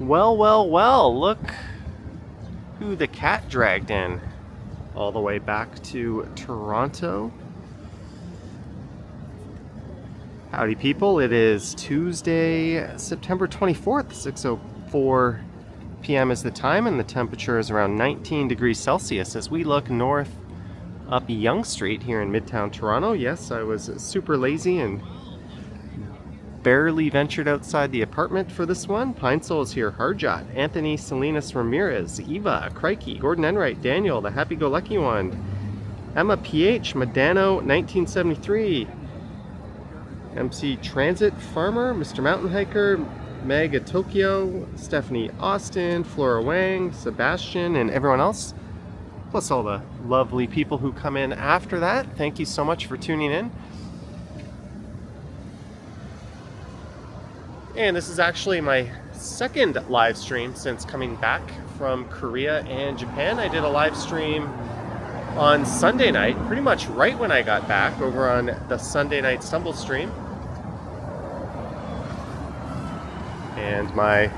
Well, well, well, look who the cat dragged in all the way back to Toronto. Howdy people, it is Tuesday, September 24th, 6:04 p.m. is the time, and the temperature is around 19 degrees Celsius as we look north up Yonge Street here in Midtown Toronto. Yes, I was super lazy and barely ventured outside the apartment for this one. Pine Soul is here, Harjot, Anthony Salinas Ramirez, Eva, Crikey, Gordon Enright, Daniel, the happy-go-lucky one, Emma PH, Medano 1973, MC Transit Farmer, Mr. Mountain Hiker, Meg at Tokyo, Stephanie Austin, Flora Wang, Sebastian, and everyone else, plus all the lovely people who come in after that. Thank you so much for tuning in. And this is actually my second live stream since coming back from Korea and Japan. I did a live stream on Sunday night, pretty much right when I got back, over on the Sunday Night Stumble stream. And my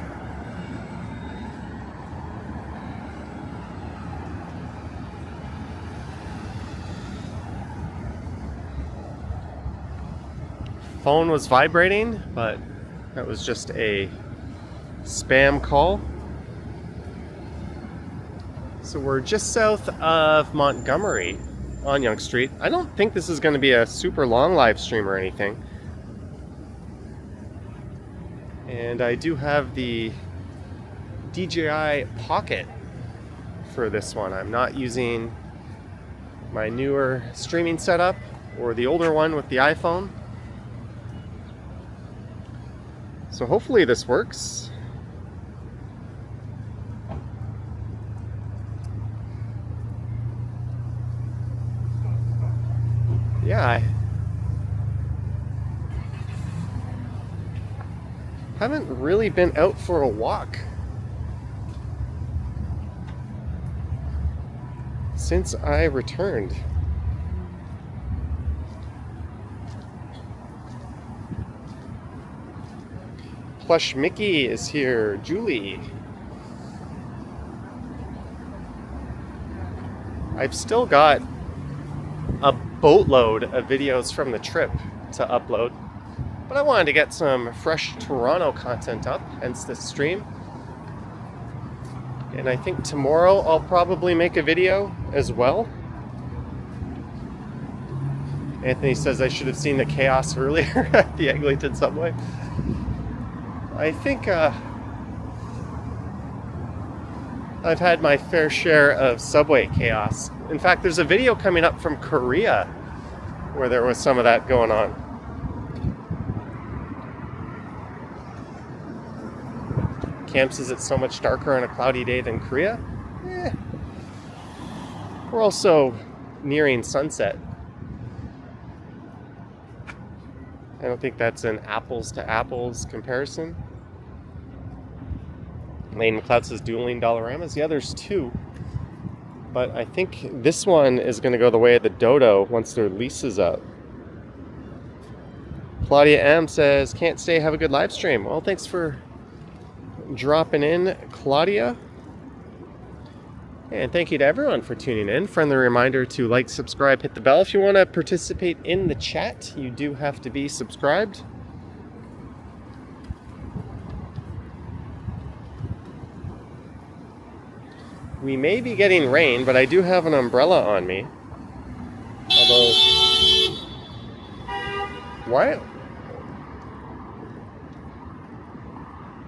phone was vibrating, but that was just a spam call. So we're just south of Montgomery on Yonge Street. I don't think this is going to be a super long live stream or anything. And I do have the DJI Pocket for this one. I'm not using my newer streaming setup or the older one with the iPhone. So hopefully this works. Yeah, I haven't really been out for a walk since I returned. Plush Mickey is here, Julie. I've still got a boatload of videos from the trip to upload, but I wanted to get some fresh Toronto content up, hence this stream. And I think tomorrow I'll probably make a video as well. Anthony says I should have seen the chaos earlier at the Eglinton subway. I think I've had my fair share of subway chaos. In fact, there's a video coming up from Korea where there was some of that going on. Cam says it's so much darker on a cloudy day than Korea. We're also nearing sunset. I don't think that's an apples to apples comparison. Lane McLeod says dueling Dollaramas. Yeah, there's two. But I think this one is going to go the way of the Dodo once their lease is up. Claudia M says, can't stay, have a good live stream. Well, thanks for dropping in, Claudia. And thank you to everyone for tuning in. Friendly reminder to like, subscribe, hit the bell. If you want to participate in the chat, you do have to be subscribed. We may be getting rain, but I do have an umbrella on me. Although,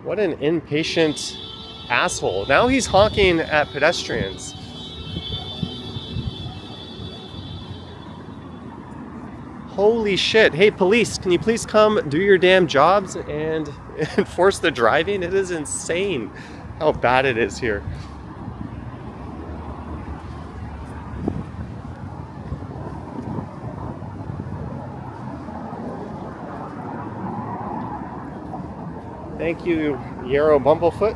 what an impatient asshole. Now he's honking at pedestrians. Holy shit. Hey, police, can you please come do your damn jobs and enforce the driving? It is insane how bad it is here. Thank you, Yarrow Bumblefoot.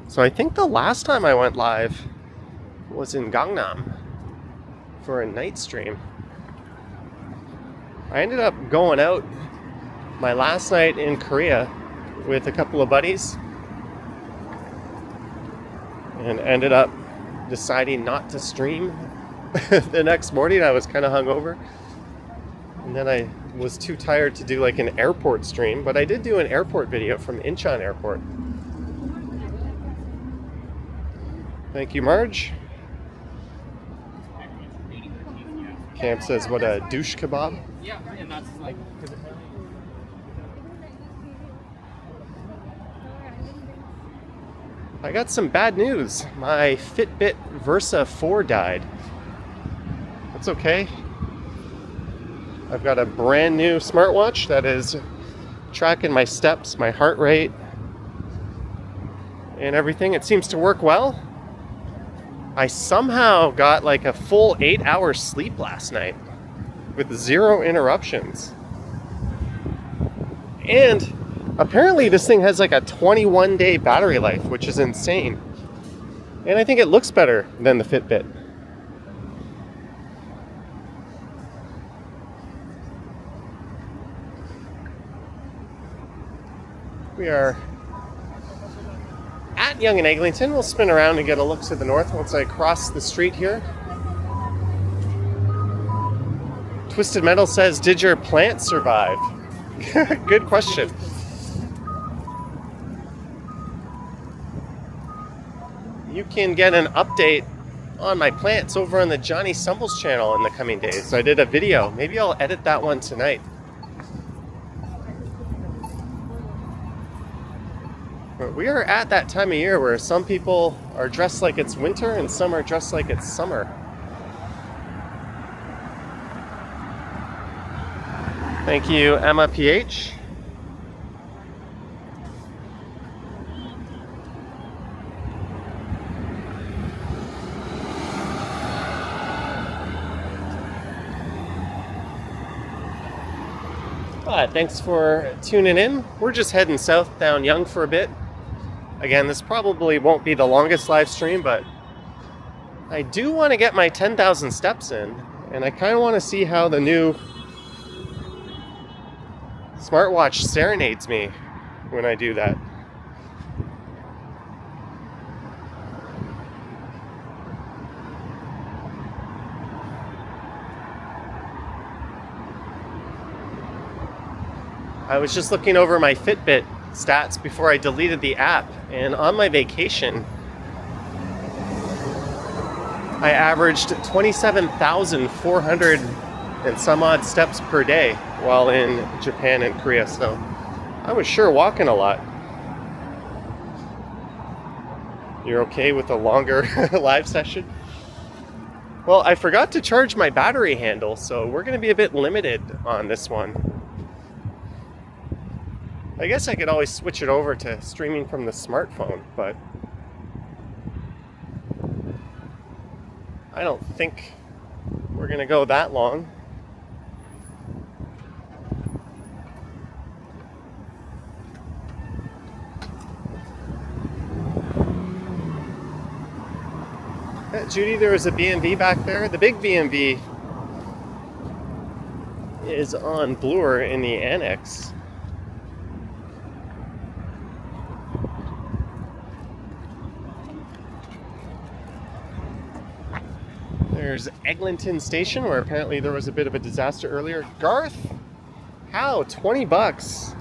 So I think the last time I went live was in Gangnam for a night stream. I ended up going out my last night in Korea with a couple of buddies and ended up deciding not to stream the next morning. I was kind of hungover, and then I was too tired to do like an airport stream, but I did do an airport video from Incheon Airport. Thank you, Marge. Camp says, what a douche kebab. Yeah, and that's like... I got some bad news. My Fitbit Versa 4 died. That's okay. I've got a brand new smartwatch that is tracking my steps, my heart rate, and everything. It seems to work well. I somehow got like a full 8 hours sleep last night with 0 interruptions. And apparently this thing has like a 21-day battery life, which is insane. And I think it looks better than the Fitbit. We are at Yonge and Eglinton. We'll spin around and get a look to the north once I cross the street here. Twisted Metal says, did your plant survive? Good question. You can get an update on my plants over on the Johnny Stumbles channel in the coming days. I did a video. Maybe I'll edit that one tonight. But we are at that time of year where some people are dressed like it's winter and some are dressed like it's summer. Thank you, Emma PH. Thanks for tuning in. We're just heading south down Yonge for a bit. Again, this probably won't be the longest live stream, but I do want to get my 10,000 steps in, and I kind of want to see how the new smartwatch serenades me when I do that. I was just looking over my Fitbit stats before I deleted the app, and on my vacation I averaged 27,400 and some odd steps per day while in Japan and Korea, so I was sure walking a lot. You're okay with a longer live session? Well, I forgot to charge my battery handle, so we're going to be a bit limited on this one. I guess I could always switch it over to streaming from the smartphone, but I don't think we're going to go that long. Judy, there was a B&B back there. The big B&B is on Bloor in the annex. There's Eglinton Station, where apparently there was a bit of a disaster earlier. Garth, how? 20 bucks.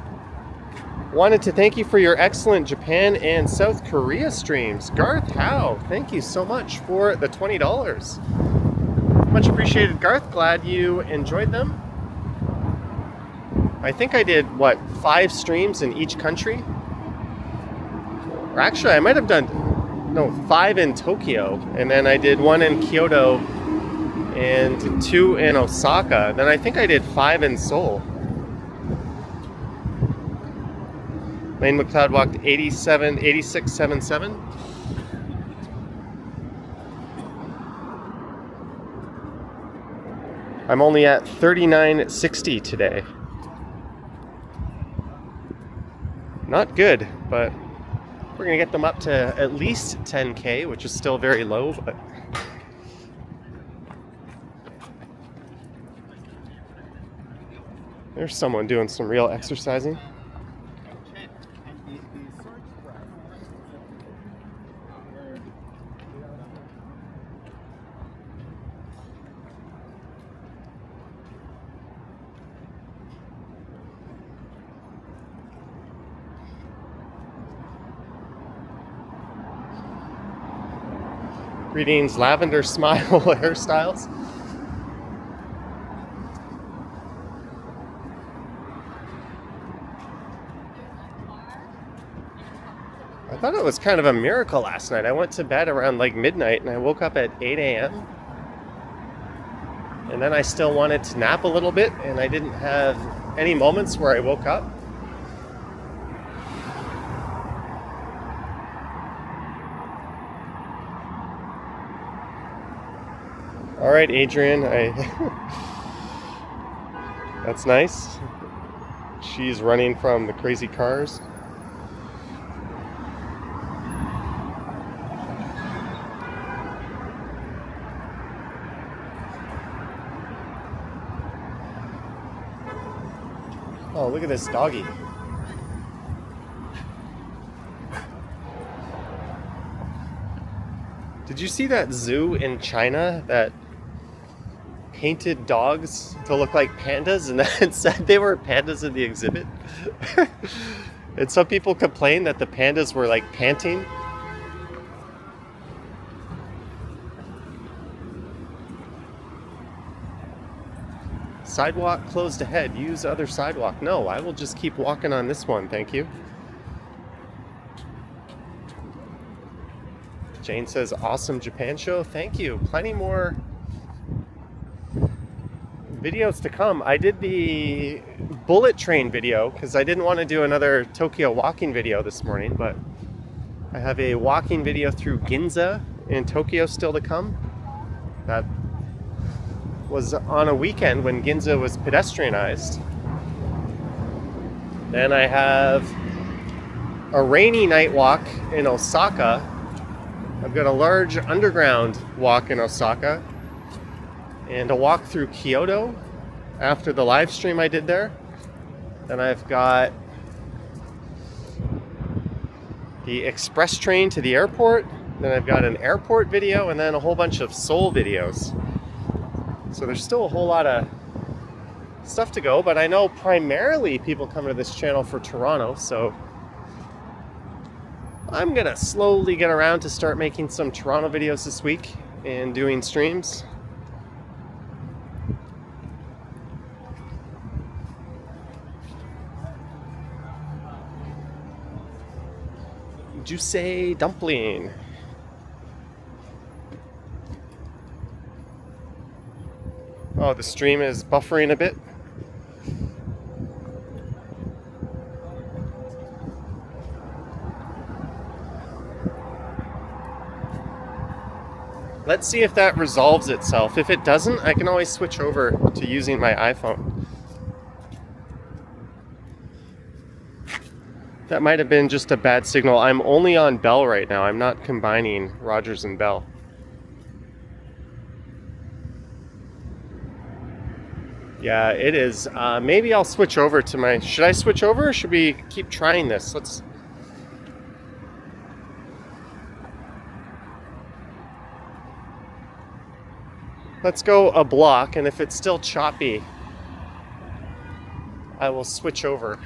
Wanted to thank you for your excellent Japan and South Korea streams. Garth Howe, thank you so much for the $20. Much appreciated, Garth. Glad you enjoyed them. I think I did, 5 streams in each country? Or actually, I might have done, 5 in Tokyo. And then I did 1 in Kyoto and 2 in Osaka. Then I think I did 5 in Seoul. Lane McLeod walked 86.77. I'm only at 39.60 today. Not good, but we're gonna get them up to at least 10K, which is still very low, but There's someone doing some real exercising. Greetings, Lavender Smile hairstyles. I thought it was kind of a miracle last night. I went to bed around like midnight and I woke up at 8 a.m. And then I still wanted to nap a little bit and I didn't have any moments where I woke up. All right, Adrian, that's nice. She's running from the crazy cars. Oh, look at this doggy. Did you see that zoo in China that painted dogs to look like pandas and then said they were pandas in the exhibit? And some people complained that the pandas were like panting. Sidewalk closed ahead. Use other sidewalk. No, I will just keep walking on this one. Thank you. Jane says, awesome Japan show. Thank you. Plenty more videos to come. I did the bullet train video because I didn't want to do another Tokyo walking video this morning, but I have a walking video through Ginza in Tokyo still to come. That was on a weekend when Ginza was pedestrianized. Then I have a rainy night walk in Osaka. I've got a large underground walk in Osaka and a walk through Kyoto after the live stream I did there. Then I've got the express train to the airport. Then I've got an airport video and then a whole bunch of Seoul videos. So there's still a whole lot of stuff to go, but I know primarily people come to this channel for Toronto, so I'm gonna slowly get around to start making some Toronto videos this week and doing streams. Juicy dumpling. Oh, the stream is buffering a bit. Let's see if that resolves itself. If it doesn't, I can always switch over to using my iPhone. That might have been just a bad signal. I'm only on Bell right now. I'm not combining Rogers and Bell. Yeah, it is. Maybe I'll switch over to my... Should I switch over or should we keep trying this? Let's go a block, and if it's still choppy, I will switch over.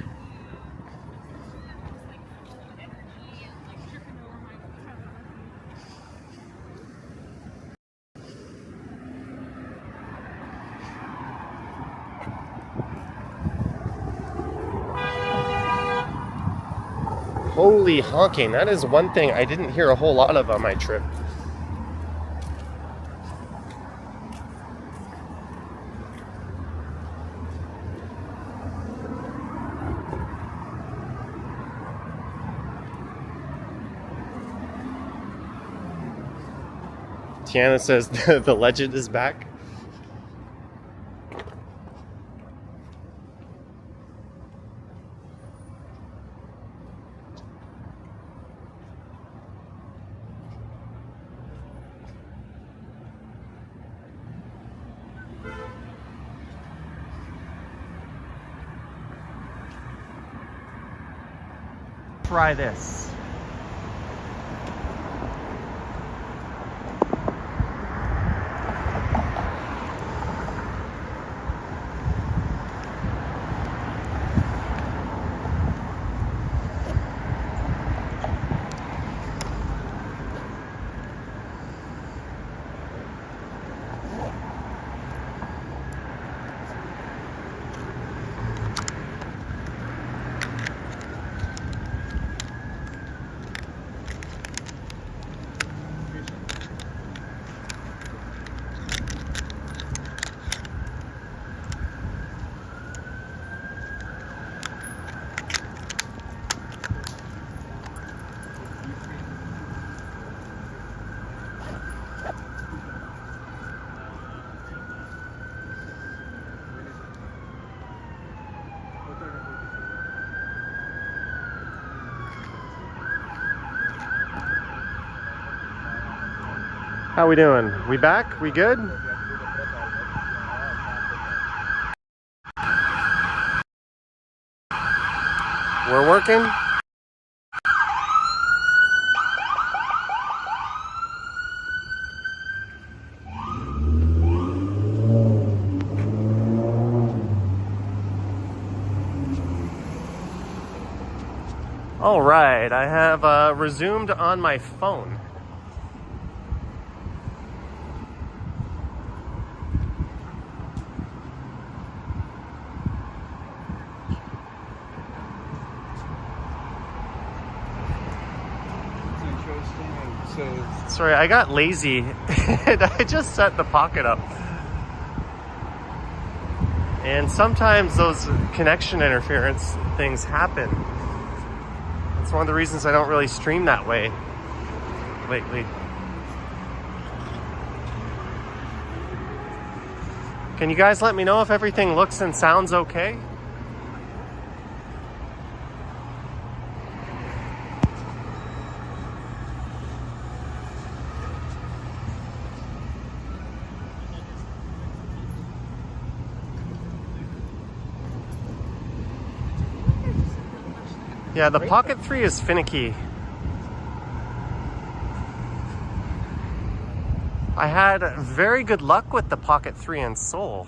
Holy honking, that is one thing I didn't hear a whole lot of on my trip. Tiana says the legend is back. try this. How we doing? We back? We good? We're working? All right, I have resumed on my phone. Sorry, I got lazy and I just set the pocket up. And sometimes those connection interference things happen. That's one of the reasons I don't really stream that way lately. Can you guys let me know if everything looks and sounds okay? Yeah, the Pocket 3 is finicky. I had very good luck with the Pocket 3 in Seoul.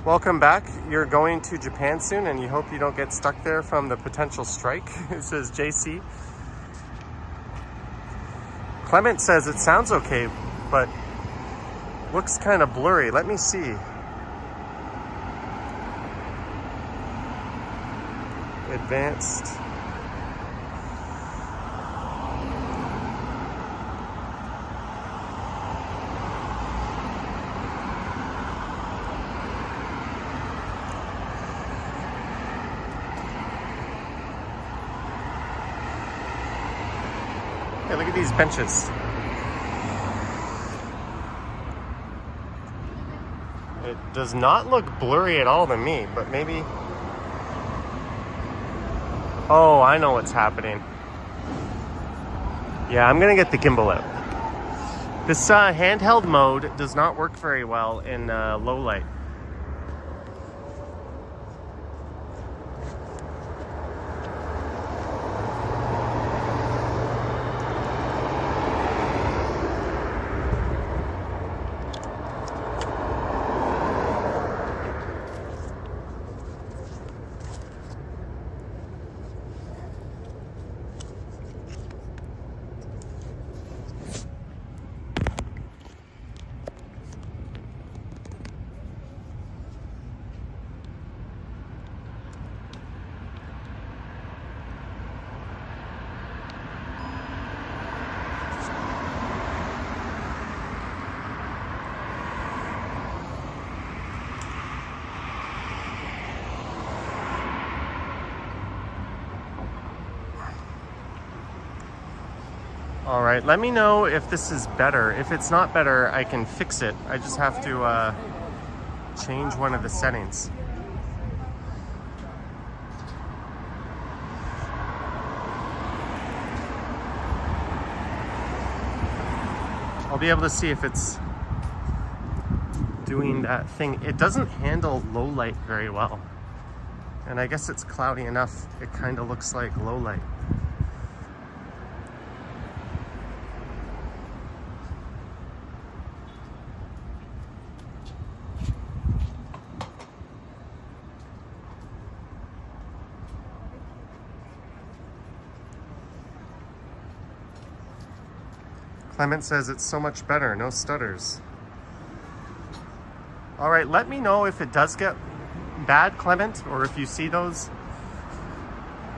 Welcome back. You're going to Japan soon and you hope you don't get stuck there from the potential strike. It says JC. Clement says it sounds okay, but looks kind of blurry. Let me see. Advanced. Hey, look at these benches. It does not look blurry at all to me, but maybe... Oh, I know what's happening. Yeah, I'm gonna get the gimbal out. This handheld mode does not work very well in low light. All right, let me know if this is better. If it's not better, I can fix it. I just have to change one of the settings. I'll be able to see if it's doing that thing. It doesn't handle low light very well. And I guess it's cloudy enough, it kind of looks like low light. Clement says it's so much better, no stutters. All right, let me know if it does get bad, Clement, or if you see those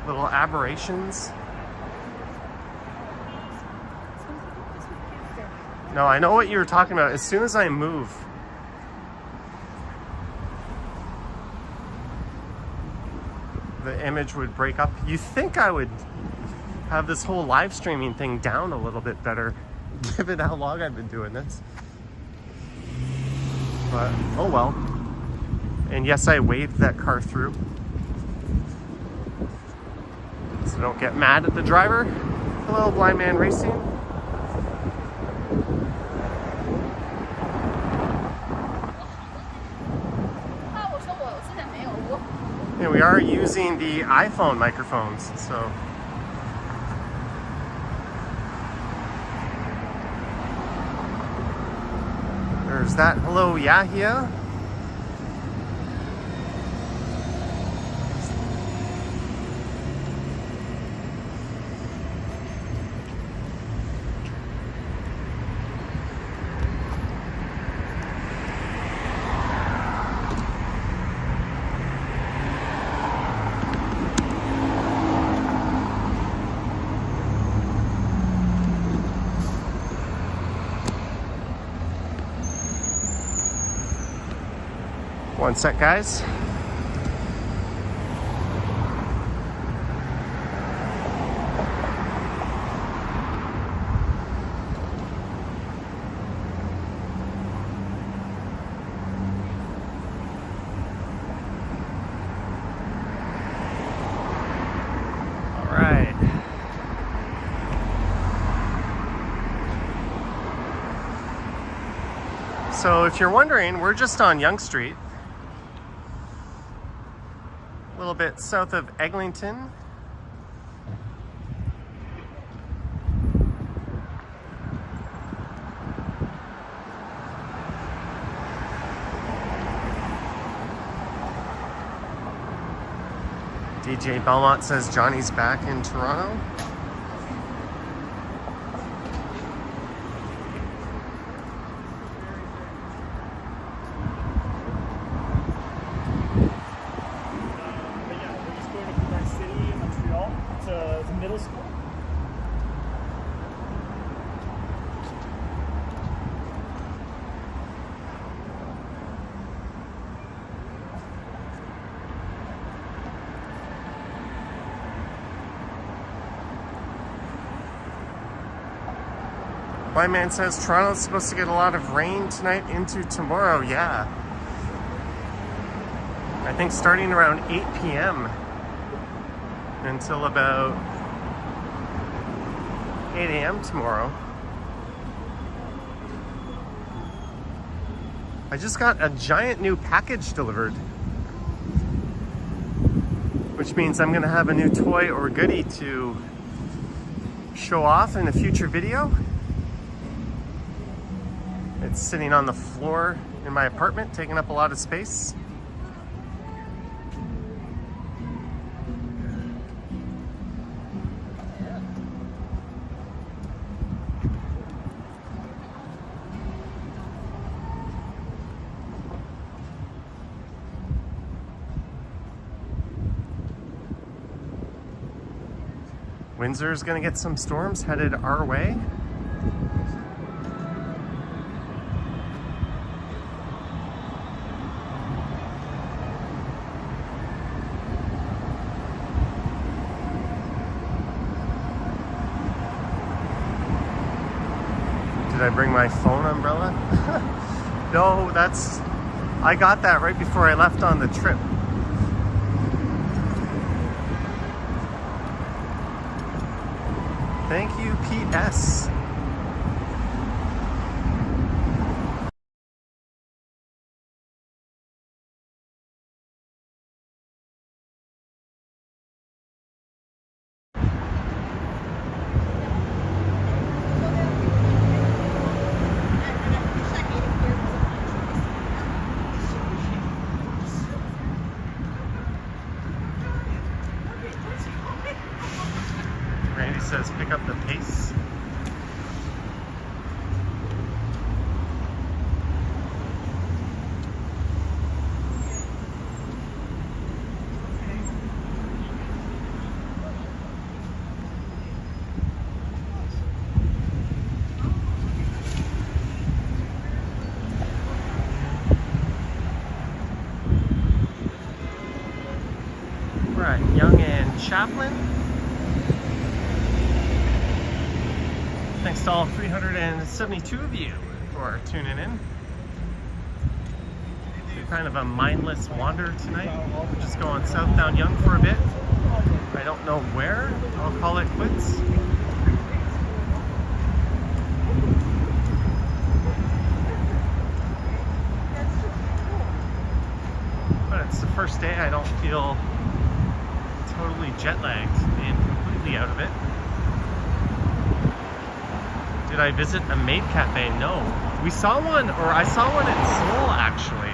little aberrations. No, I know what you were talking about. As soon as I move, the image would break up. You think I would have this whole live streaming thing down a little bit better, given how long I've been doing this. But, oh well. And yes, I waved that car through. So don't get mad at the driver. Hello, Blind Man Racing. And we are using the iPhone microphones, so. There's that. Hello, Yahya. One sec, guys. All right. So if you're wondering, we're just on Yonge Street. A little bit south of Eglinton. DJ Belmont says Johnny's back in Toronto. Middle school. My man says Toronto's supposed to get a lot of rain tonight into tomorrow. Yeah. I think starting around 8 p.m. until about 8 a.m. tomorrow. I just got a giant new package delivered, which means I'm gonna have a new toy or goodie to show off in a future video. It's sitting on the floor in my apartment, taking up a lot of space. Windsor's gonna get some storms headed our way. Did I bring my phone umbrella? No, I got that right before I left on the trip. Thank you, Pete S. says pick up the pace. We're at Yonge Chaplin. Thanks to all 372 of you for tuning in. It's kind of a mindless wander tonight. We're just going south down Yonge for a bit. I don't know where. I'll call it quits. But it's the first day I don't feel totally jet lagged and completely out of it. Did I visit a maid cafe? No. We saw one, or I saw one in Seoul actually.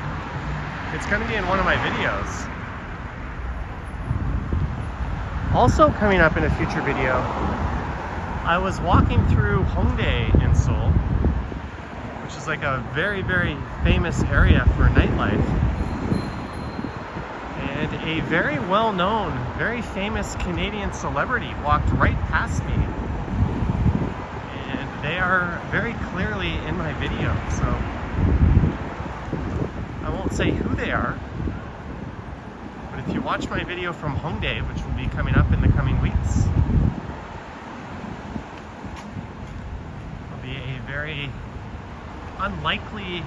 It's going to be in one of my videos. Also coming up in a future video, I was walking through Hongdae in Seoul, which is like a very, very famous area for nightlife. And a very well-known, very famous Canadian celebrity walked right past me. And they are very clearly in my video, so I won't say who they are. But if you watch my video from Hongdae, which will be coming up in the coming weeks, it'll be a very unlikely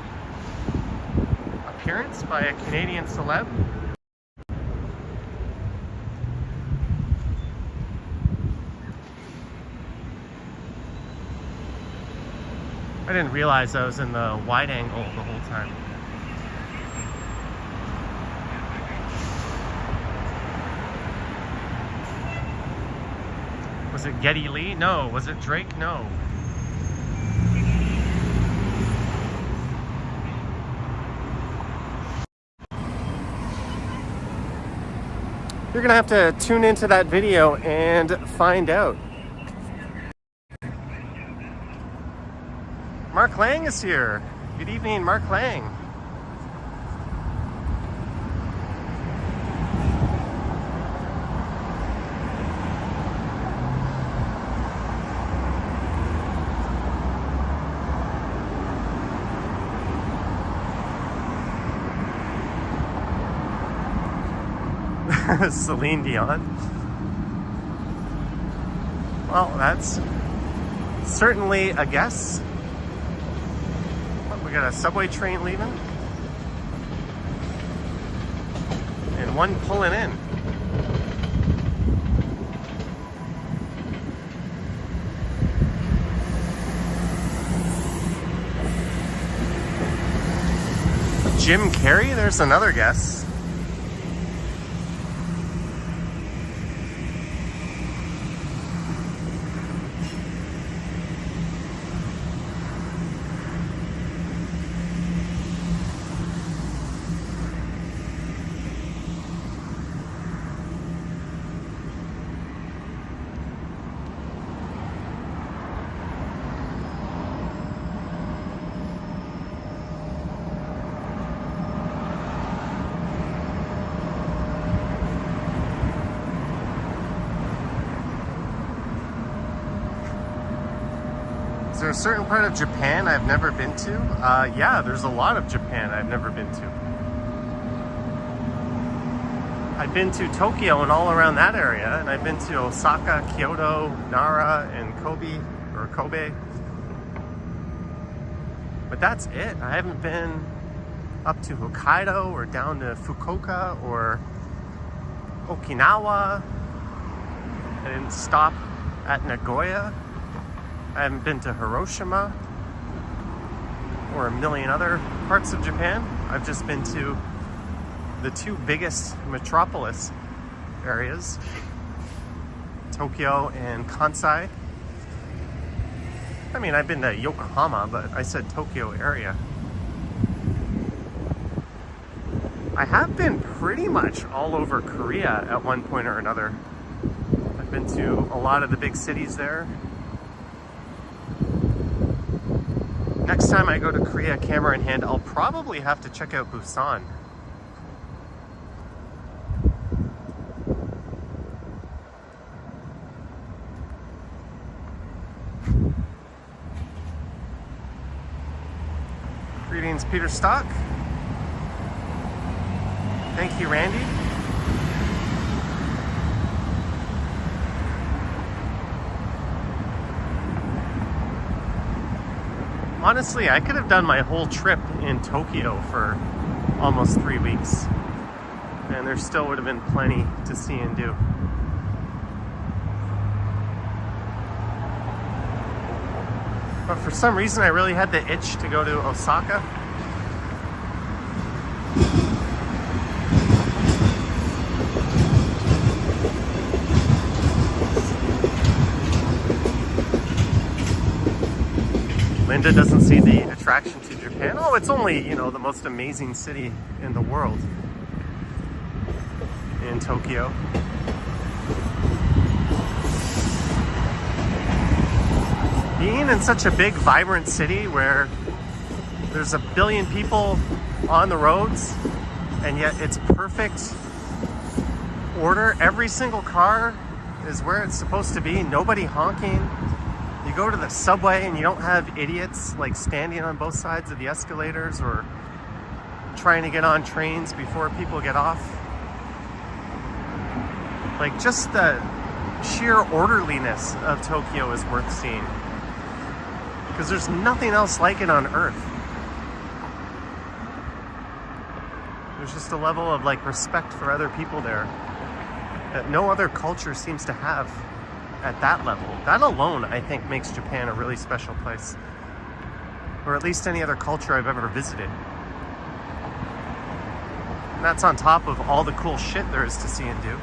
appearance by a Canadian celeb. I didn't realize I was in the wide angle the whole time. Was it Geddy Lee? No. Was it Drake? No. You're gonna have to tune into that video and find out. Mark Lang is here. Good evening, Mark Lang. Celine Dion. Well, that's certainly a guess. We got a subway train leaving and one pulling in. Jim Carrey, there's another guess. Is there a certain part of Japan I've never been to? Yeah, there's a lot of Japan I've never been to. I've been to Tokyo and all around that area, and I've been to Osaka, Kyoto, Nara, and Kobe. But that's it. I haven't been up to Hokkaido or down to Fukuoka or Okinawa. I didn't stop at Nagoya. I haven't been to Hiroshima or a million other parts of Japan. I've just been to the two biggest metropolis areas, Tokyo and Kansai. I mean, I've been to Yokohama, but I said Tokyo area. I have been pretty much all over Korea at one point or another. I Been to a lot of the big cities there. Next time I go to Korea, camera in hand, I'll probably have to check out Busan. Greetings, Peter Stock. Thank you, Randy. Honestly, I could have done my whole trip in Tokyo for almost 3 weeks, and there still would have been plenty to see and do. But for some reason, I really had the itch to go to Osaka. Linda doesn't see the attraction to Japan. Oh, it's only, you know, the most amazing city in the world. In Tokyo. Being in such a big, vibrant city where there's a billion people on the roads, and yet it's perfect order. Every single car is where it's supposed to be. Nobody honking. You go to the subway and you don't have idiots like standing on both sides of the escalators or trying to get on trains before people get off. Like, just the sheer orderliness of Tokyo is worth seeing, because there's nothing else like it on earth. There's just a level of like respect for other people there that no other culture seems to have at that level. That alone, I think, makes Japan a really special place, or at least any other culture I've ever visited. And that's on top of all the cool shit there is to see and do.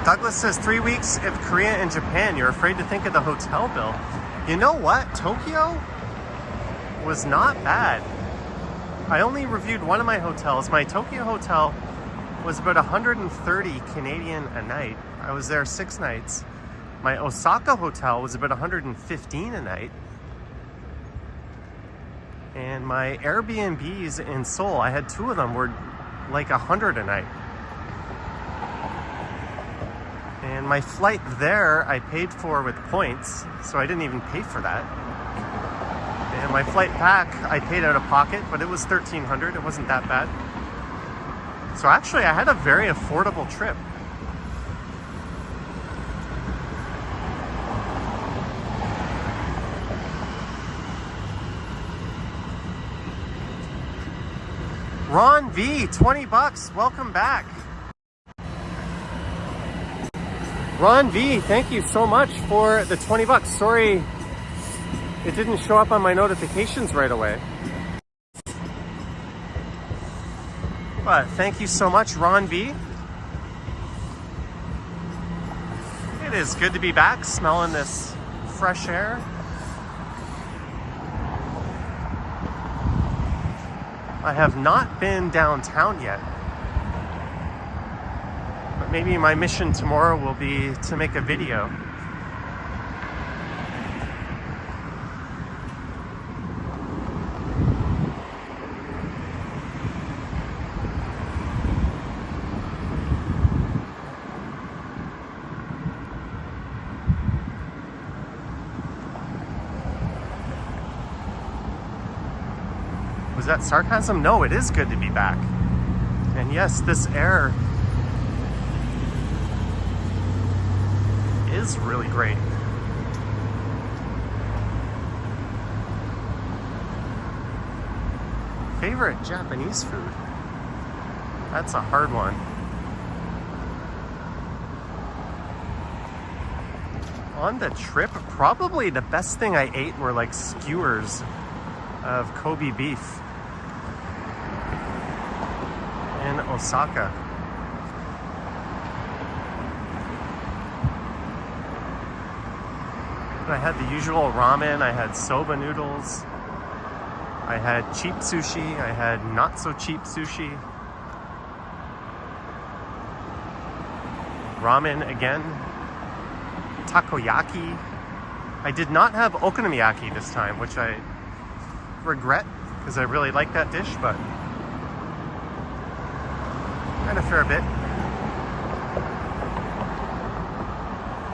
Douglas says 3 weeks if Korea and Japan. You're afraid to think of the hotel bill. You know what? Tokyo was not bad. I only reviewed one of my hotels. My Tokyo hotel was about 130 Canadian a night. I was there 6 nights. My Osaka hotel was about 115 a night. And my Airbnbs in Seoul, I had 2 of them, were like 100 a night. And my flight there, I paid for with points, so I didn't even pay for that. And my flight back, I paid out of pocket, but it was $1,300. It wasn't that bad. So actually, I had a very affordable trip. Ron V, 20 bucks. Welcome back. Ron V, thank you so much for the 20 bucks. Sorry, it didn't show up on my notifications right away. But thank you so much, Ron V. It is good to be back, smelling this fresh air. I have not been downtown yet. Maybe my mission tomorrow will be to make a video. Was that sarcasm? No, it is good to be back. And yes, this air is really great. Favorite Japanese food? That's a hard one. On the trip, probably the best thing I ate were like skewers of Kobe beef in Osaka. I had the usual ramen, I had soba noodles, I had cheap sushi, I had not so cheap sushi. Ramen again. Takoyaki. I did not have okonomiyaki this time, which I regret because I really like that dish, but I had a fair bit.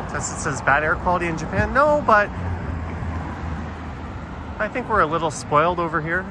Tessa says bad air quality in Japan. No, but I think we're a little spoiled over here.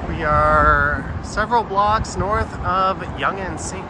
We are several blocks north of Yonge St.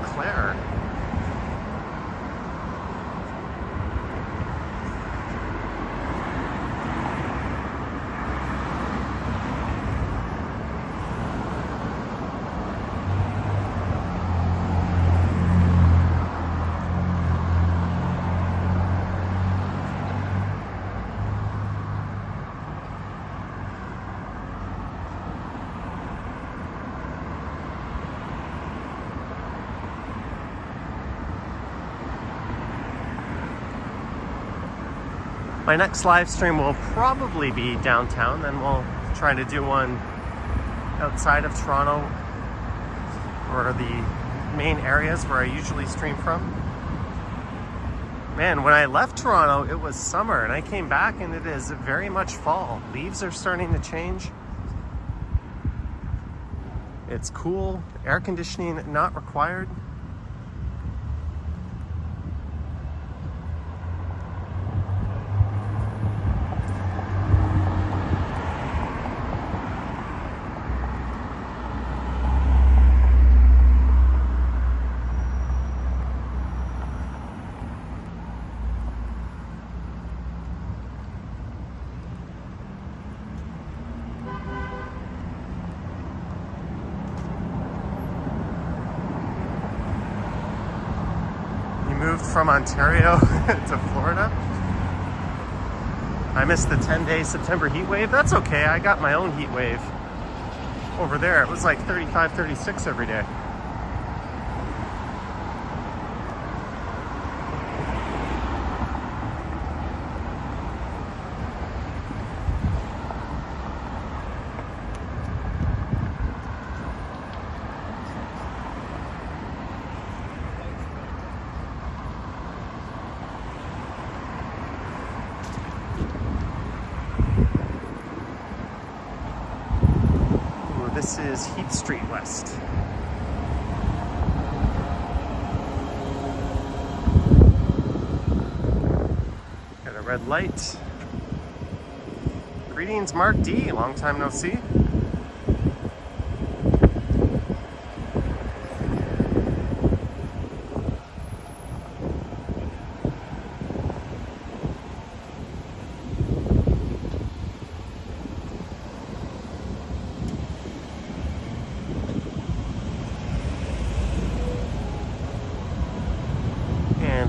My next live stream will probably be downtown, then we'll try to do one outside of Toronto or the main areas where I usually stream from. Man, when I left Toronto, it was summer, and I came back and it is very much fall. Leaves are starting to change. It's cool, air conditioning not required. Moved from Ontario to Florida. I missed the 10-day September heat wave. That's okay. I got my own heat wave over there. It was like 35, 36 every day. This is Heat Street West. Got a red light. Greetings, Mark D. Long time no see.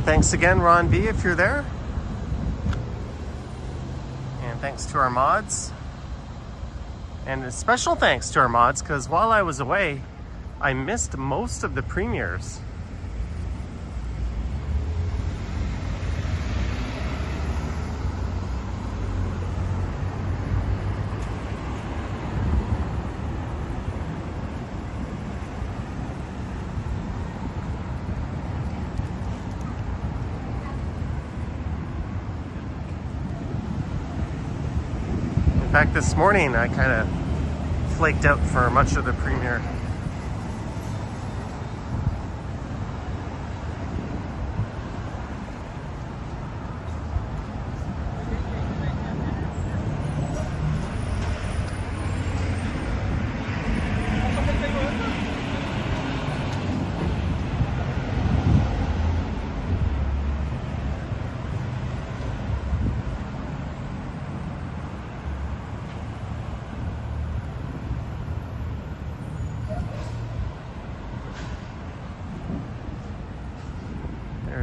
Thanks again, Ron B, if you're there. And thanks to our mods. And a special thanks to our mods, because while I was away, I missed most of the premieres. In fact, this morning I kind of flaked out for much of the premiere.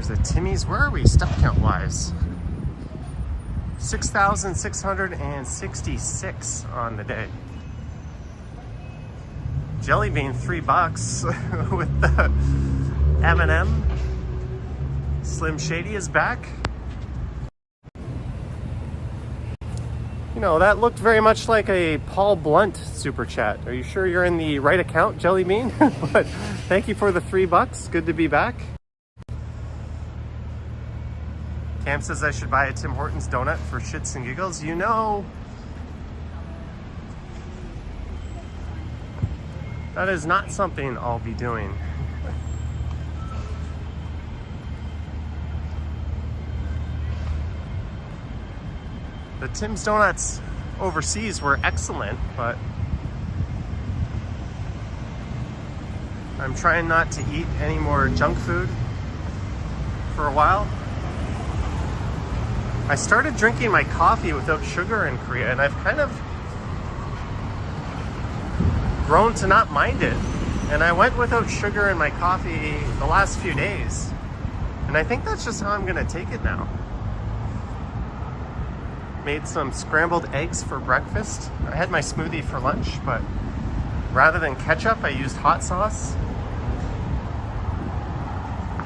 There's a Timmy's. Where are we step count wise? 6,666 on the day. Jelly bean, $3 with the M&M. Slim Shady is back. You know, that looked very much like a Paul Blunt super chat. Are you sure you're in the right account, Jelly Bean? But thank you for the $3. Good to be back. Cam says I should buy a Tim Hortons donut for shits and giggles. You know, that is not something I'll be doing. The Tim's Donuts overseas were excellent, but I'm trying not to eat any more junk food for a while. I started drinking my coffee without sugar in Korea, and I've kind of grown to not mind it. And I went without sugar in my coffee the last few days. And I think that's just how I'm gonna take it now. Made some scrambled eggs for breakfast. I had my smoothie for lunch, but rather than ketchup, I used hot sauce.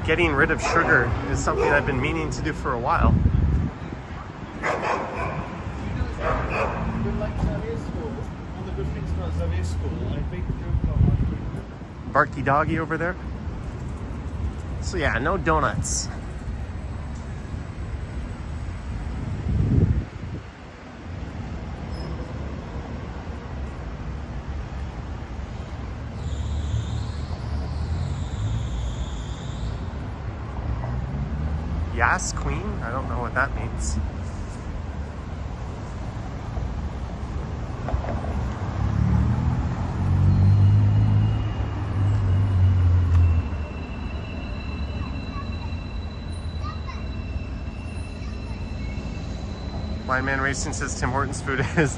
Getting rid of sugar is something I've been meaning to do for a while. Barky doggy over there. So yeah, no donuts. Yas Queen? I don't know what that means. Blind Man Racing says Tim Hortons food is...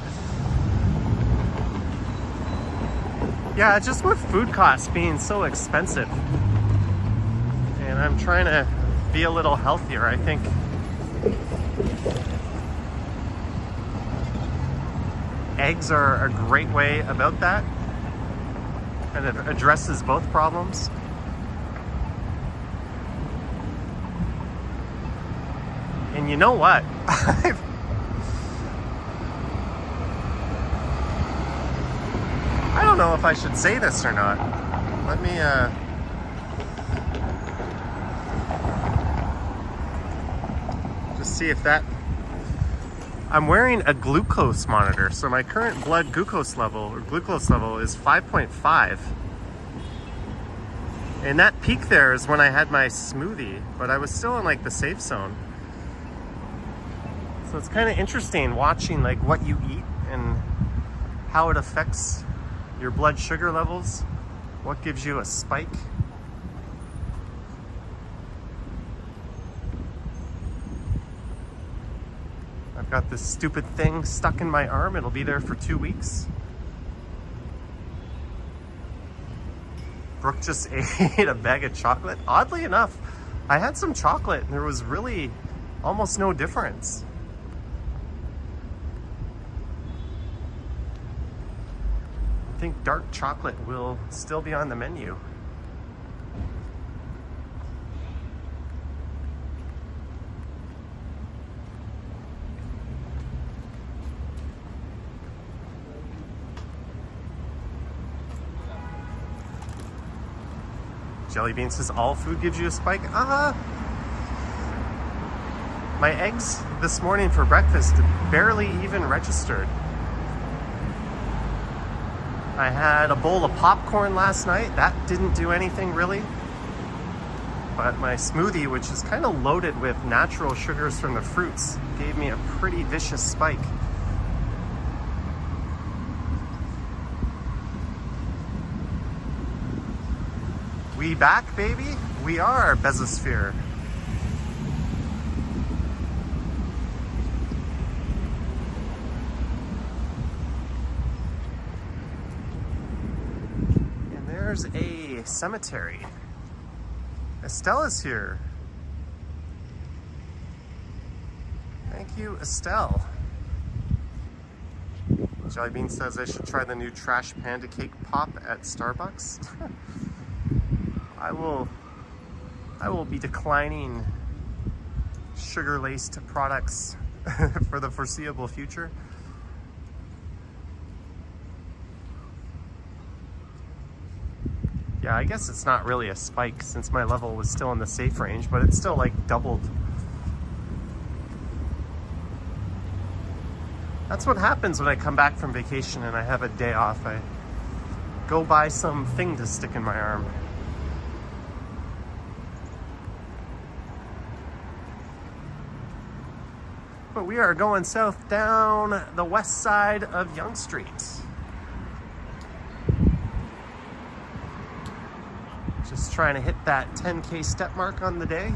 Yeah, just with food costs being so expensive. And I'm trying to be a little healthier, I think. Eggs are a great way about that. And it addresses both problems. And you know what? I don't know if I should say this or not. Let me just see if that... I'm wearing a glucose monitor, so my current blood glucose level is 5.5. And that peak there is when I had my smoothie, but I was still in like the safe zone. So it's kind of interesting watching like what you eat and how it affects your blood sugar levels, what gives you a spike. I've got this stupid thing stuck in my arm. It'll be there for 2 weeks. Brooke just ate a bag of chocolate. Oddly enough, I had some chocolate and there was really almost no difference. I think dark chocolate will still be on the menu. Jelly Bean says all food gives you a spike. My eggs this morning for breakfast barely even registered. I had a bowl of popcorn last night. That didn't do anything really. But my smoothie, which is kind of loaded with natural sugars from the fruits, gave me a pretty vicious spike. We back, baby? We are Bezosphere. And there's a cemetery. Estella's here. Thank you, Estelle. Jellybean says I should try the new Trash Panda Cake Pop at Starbucks. I will be declining sugar-laced products for the foreseeable future. Yeah, I guess it's not really a spike since my level was still in the safe range, but it's still like doubled. That's what happens when I come back from vacation and I have a day off. I go buy some thing to stick in my arm. But we are going south down the west side of Yonge Street. Just trying to hit that 10K step mark on the day.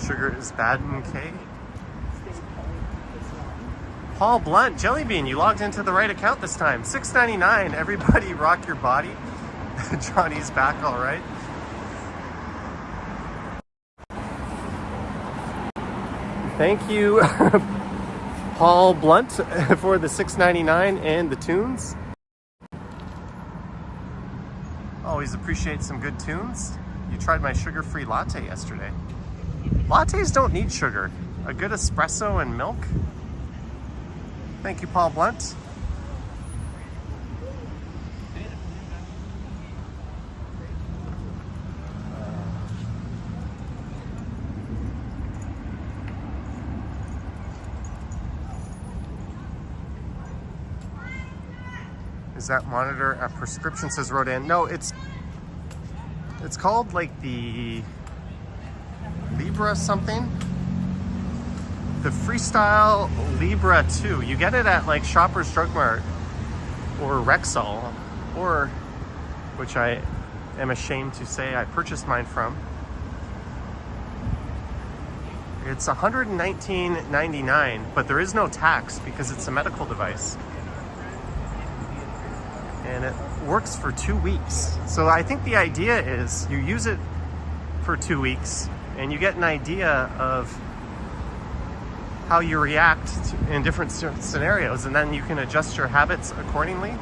Sugar is bad in K. Paul Blunt, Jellybean, you logged into the right account this time. $6.99. Everybody rock your body. Johnny's back all right. Thank you, Paul Blunt, for the $6.99 and the tunes. Always appreciate some good tunes. You tried my sugar-free latte yesterday. Lattes don't need sugar. A good espresso and milk. Thank you, Paul Blunt. Is that monitor a prescription, says Rodan? No, it's called like the Libra something. The Freestyle Libra 2. You get it at like Shoppers Drug Mart or Rexall, or, which I am ashamed to say I purchased mine from. It's $119.99, but there is no tax because it's a medical device. And it works for 2 weeks. So I think the idea is you use it for 2 weeks and you get an idea of how you react in different scenarios, and then you can adjust your habits accordingly.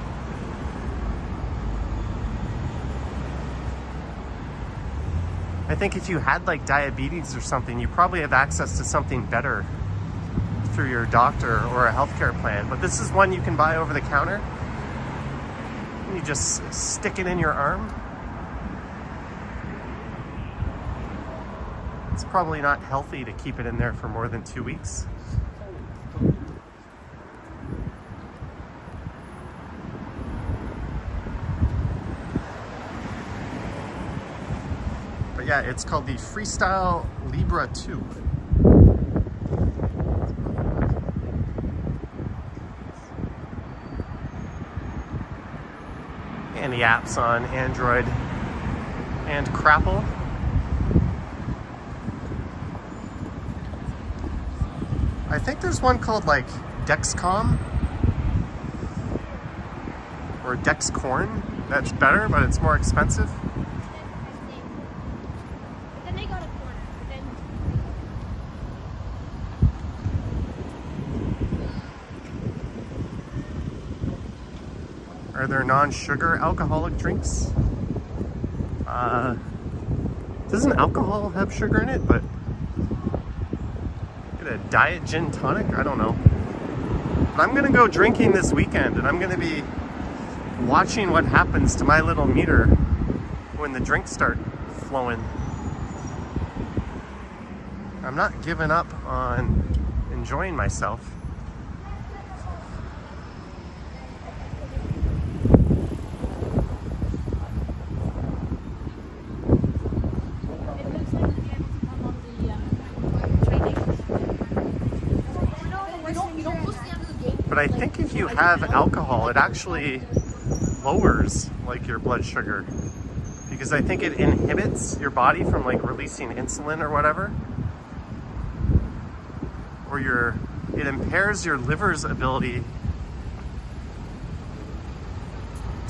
I think if you had like diabetes or something, you probably have access to something better through your doctor or a healthcare plan. But this is one you can buy over the counter. You just stick it in your arm. It's probably not healthy to keep it in there for more than 2 weeks. But yeah, it's called the Freestyle Libra 2. And the app's on Android and Crapple. I think there's one called like Dexcom or Dexcorn that's better, but it's more expensive. Are there non-sugar alcoholic drinks? Doesn't alcohol have sugar in it? But get a diet gin tonic? I don't know. But I'm gonna go drinking this weekend, and I'm gonna be watching what happens to my little meter when the drinks start flowing. I'm not giving up on enjoying myself. But I think if you have alcohol, it actually lowers like your blood sugar, because I think it inhibits your body from like releasing insulin or whatever, or it impairs your liver's ability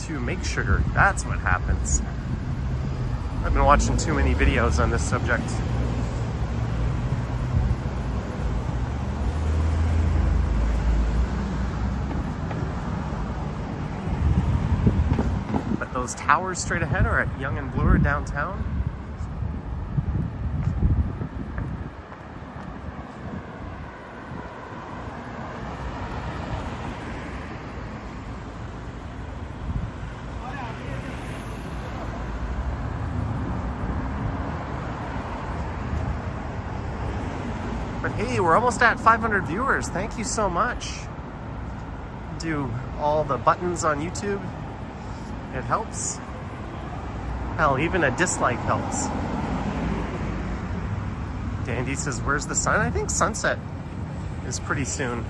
to make sugar. That's what happens. I've been watching too many videos on this subject. But those towers straight ahead are at Yonge and Bloor downtown. But hey, we're almost at 500 viewers. Thank you so much. Do all the buttons on YouTube. It helps. Hell, even a dislike helps. Dandy says, where's the sun? I think sunset is pretty soon.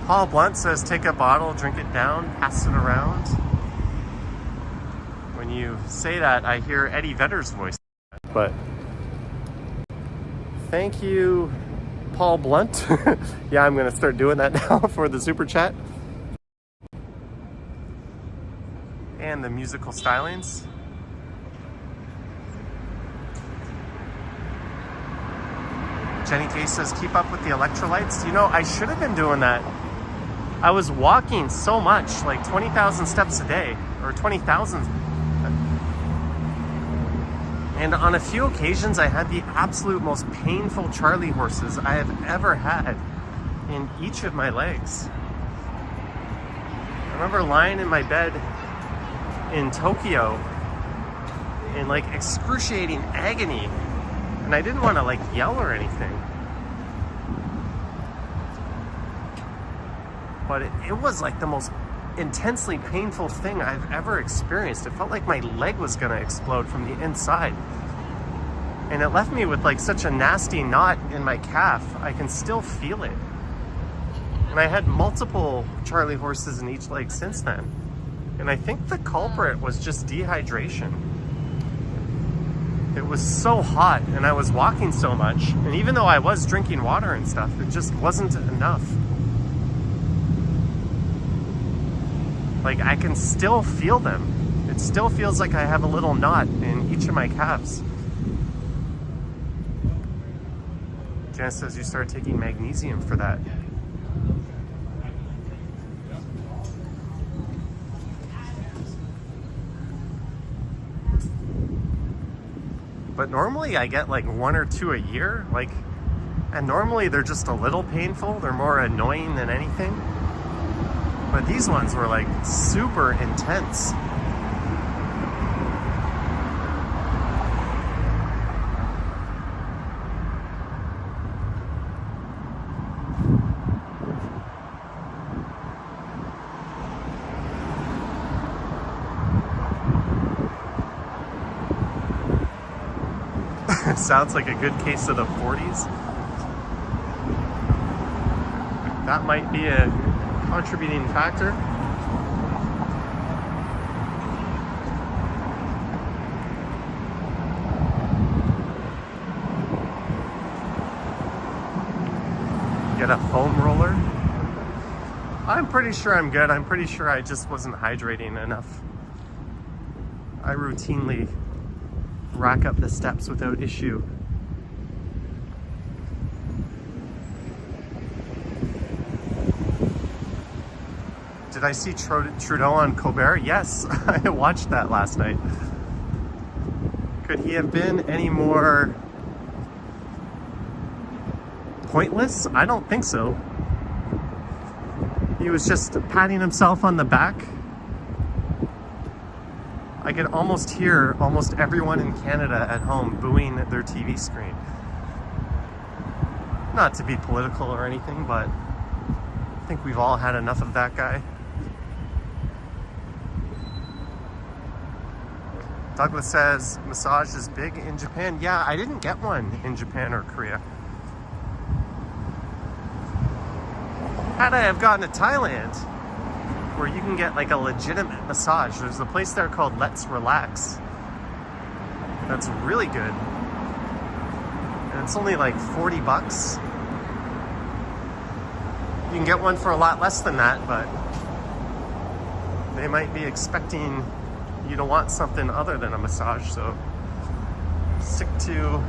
Paul Blunt says, take a bottle, drink it down, pass it around. When you say that, I hear Eddie Vedder's voice. But thank you, Paul Blunt. Yeah, I'm going to start doing that now for the super chat. And the musical stylings. Jenny K says, keep up with the electrolytes. You know, I should have been doing that. I was walking so much, like 20,000 steps a day, or 20,000. And on a few occasions, I had the absolute most painful Charlie horses I have ever had in each of my legs. I remember lying in my bed in Tokyo in like excruciating agony, and I didn't want to like yell or anything. But it was like the most intensely painful thing I've ever experienced. It felt like my leg was gonna explode from the inside. And it left me with like such a nasty knot in my calf. I can still feel it. And I had multiple Charlie horses in each leg since then. And I think the culprit was just dehydration. It was so hot and I was walking so much. And even though I was drinking water and stuff, it just wasn't enough. Like, I can still feel them. It still feels like I have a little knot in each of my calves. Janice says you started taking magnesium for that. But normally I get like 1 or 2 a year, like, and normally they're just a little painful. They're more annoying than anything. But these ones were like super intense. Sounds like a good case of the 40s. That might be a contributing factor. Get a foam roller. I'm pretty sure I'm good. I'm pretty sure I just wasn't hydrating enough. I routinely rack up the steps without issue. Did I see Trudeau on Colbert? Yes, I watched that last night. Could he have been any more pointless? I don't think so. He was just patting himself on the back. I could almost hear almost everyone in Canada at home booing at their TV screen. Not to be political or anything, but I think we've all had enough of that guy. Douglas says, massage is big in Japan. Yeah, I didn't get one in Japan or Korea. Had I have gone to Thailand, where you can get like a legitimate massage, there's a place there called Let's Relax. That's really good. And it's only like 40 bucks. You can get one for a lot less than that, but they might be expecting you to want something other than a massage, so stick to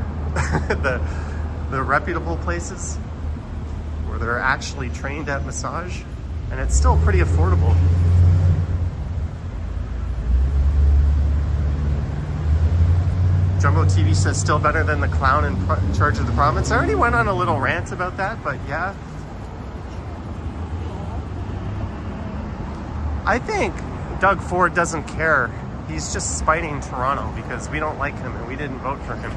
the reputable places where they're actually trained at massage, and it's still pretty affordable. Jumbo TV says still better than the clown in charge of the province. I already went on a little rant about that, but yeah. I think Doug Ford doesn't care. He's just spiting Toronto because we don't like him and we didn't vote for him.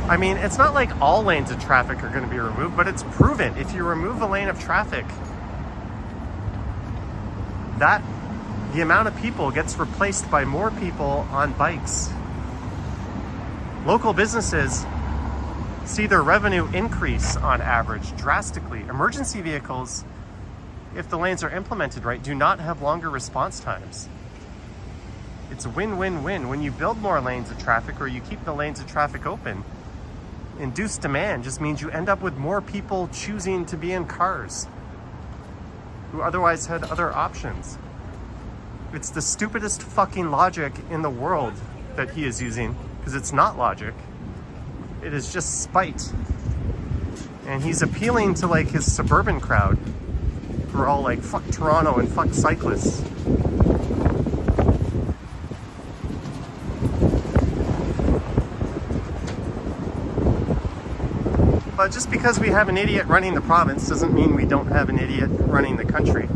I mean, it's not like all lanes of traffic are going to be removed, but it's proven if you remove a lane of traffic, that the amount of people gets replaced by more people on bikes. Local businesses see their revenue increase on average drastically. Emergency vehicles, if the lanes are implemented right, do not have longer response times. It's a win-win-win. When you build more lanes of traffic or you keep the lanes of traffic open, induced demand just means you end up with more people choosing to be in cars who otherwise had other options. It's the stupidest fucking logic in the world that he is using, because it's not logic. It is just spite. And he's appealing to like his suburban crowd who are all like, fuck Toronto and fuck cyclists. But just because we have an idiot running the province doesn't mean we don't have an idiot running the country.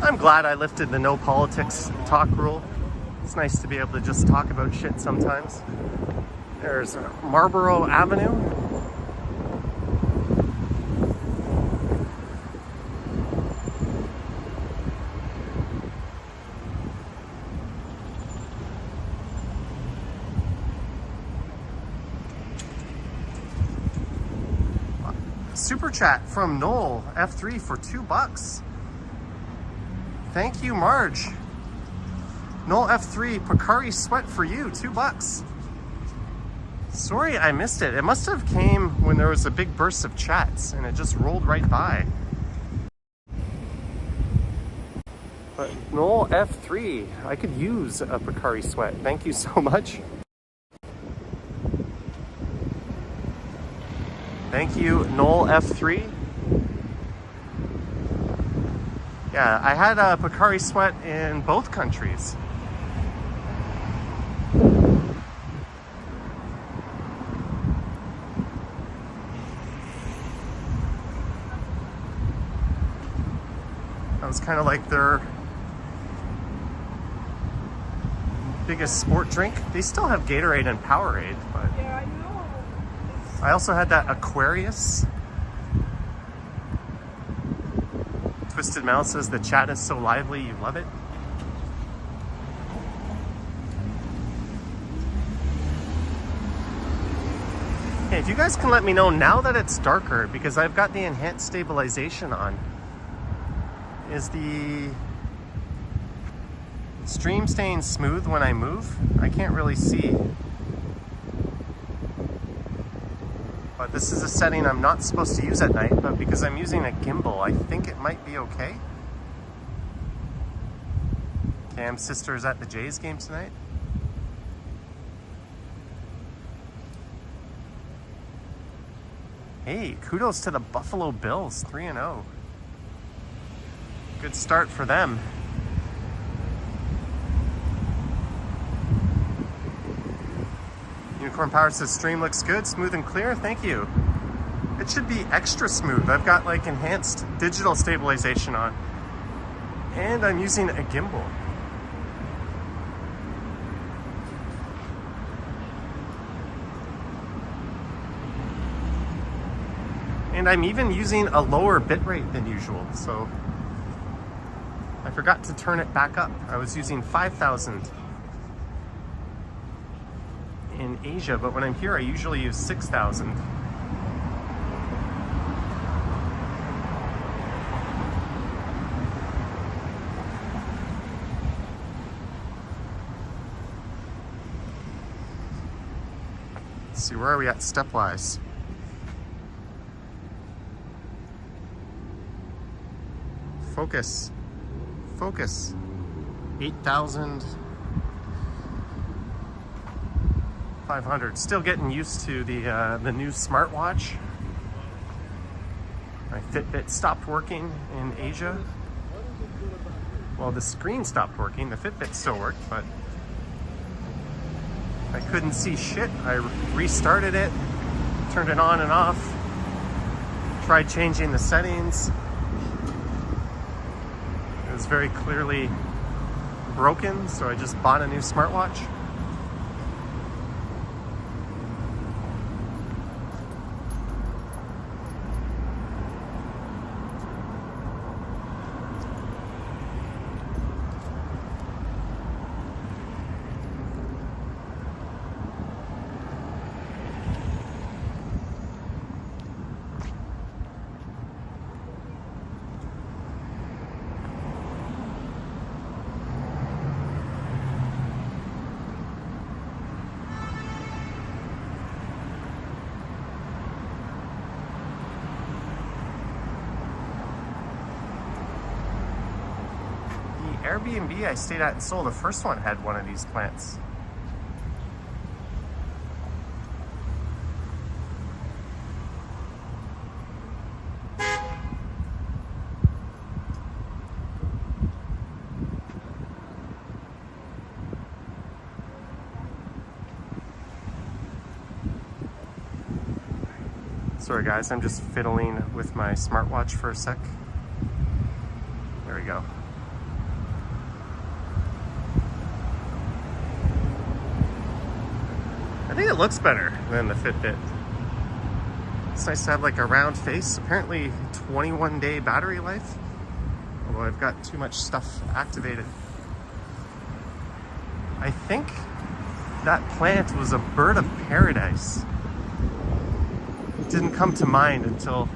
I'm glad I lifted the no politics talk rule. It's nice to be able to just talk about shit sometimes. There's Marlborough Avenue. Super chat from Noel F3 for $2. Thank you, Marge. Noel F3, Picari sweat for you, $2. Sorry I missed it. It must have came when there was a big burst of chats and it just rolled right by. But Noel F3, I could use a Picari sweat. Thank you so much. Thank you, Noel F3. Yeah, I had a Picari sweat in both countries. That was kind of like their biggest sport drink. They still have Gatorade and Powerade, but yeah, I know. I also had that Aquarius. Twisted Mouse says the chat is so lively, you love it. Hey, if you guys can let me know now that it's darker, because I've got the enhanced stabilization on, is the stream staying smooth when I move? I can't really see. But this is a setting I'm not supposed to use at night, but because I'm using a gimbal, I think it might be okay. Cam's sister is at the Jays game tonight. Hey, kudos to the Buffalo Bills, 3-0. Good start for them. Unicorn Power says stream looks good, smooth and clear. Thank you. It should be extra smooth. I've got like enhanced digital stabilization on, and I'm using a gimbal. And I'm even using a lower bitrate than usual, so I forgot to turn it back up. I was using 5,000 in Asia, but when I'm here I usually use 6,000. Let's see, where are we at stepwise? Focus. Focus. 8,500. Still getting used to the new smartwatch. My Fitbit stopped working in Asia. Well, the screen stopped working. The Fitbit still worked, but I couldn't see shit. I restarted it, turned it on and off, tried changing the settings. It was very clearly broken, so I just bought a new smartwatch. Airbnb I stayed at in Seoul, the first one had one of these plants. Sorry guys, I'm just fiddling with my smartwatch for a sec. There we go. I think it looks better than the Fitbit. It's nice to have like a round face. Apparently 21-day battery life. Although I've got too much stuff activated. I think that plant was a bird of paradise. It didn't come to mind until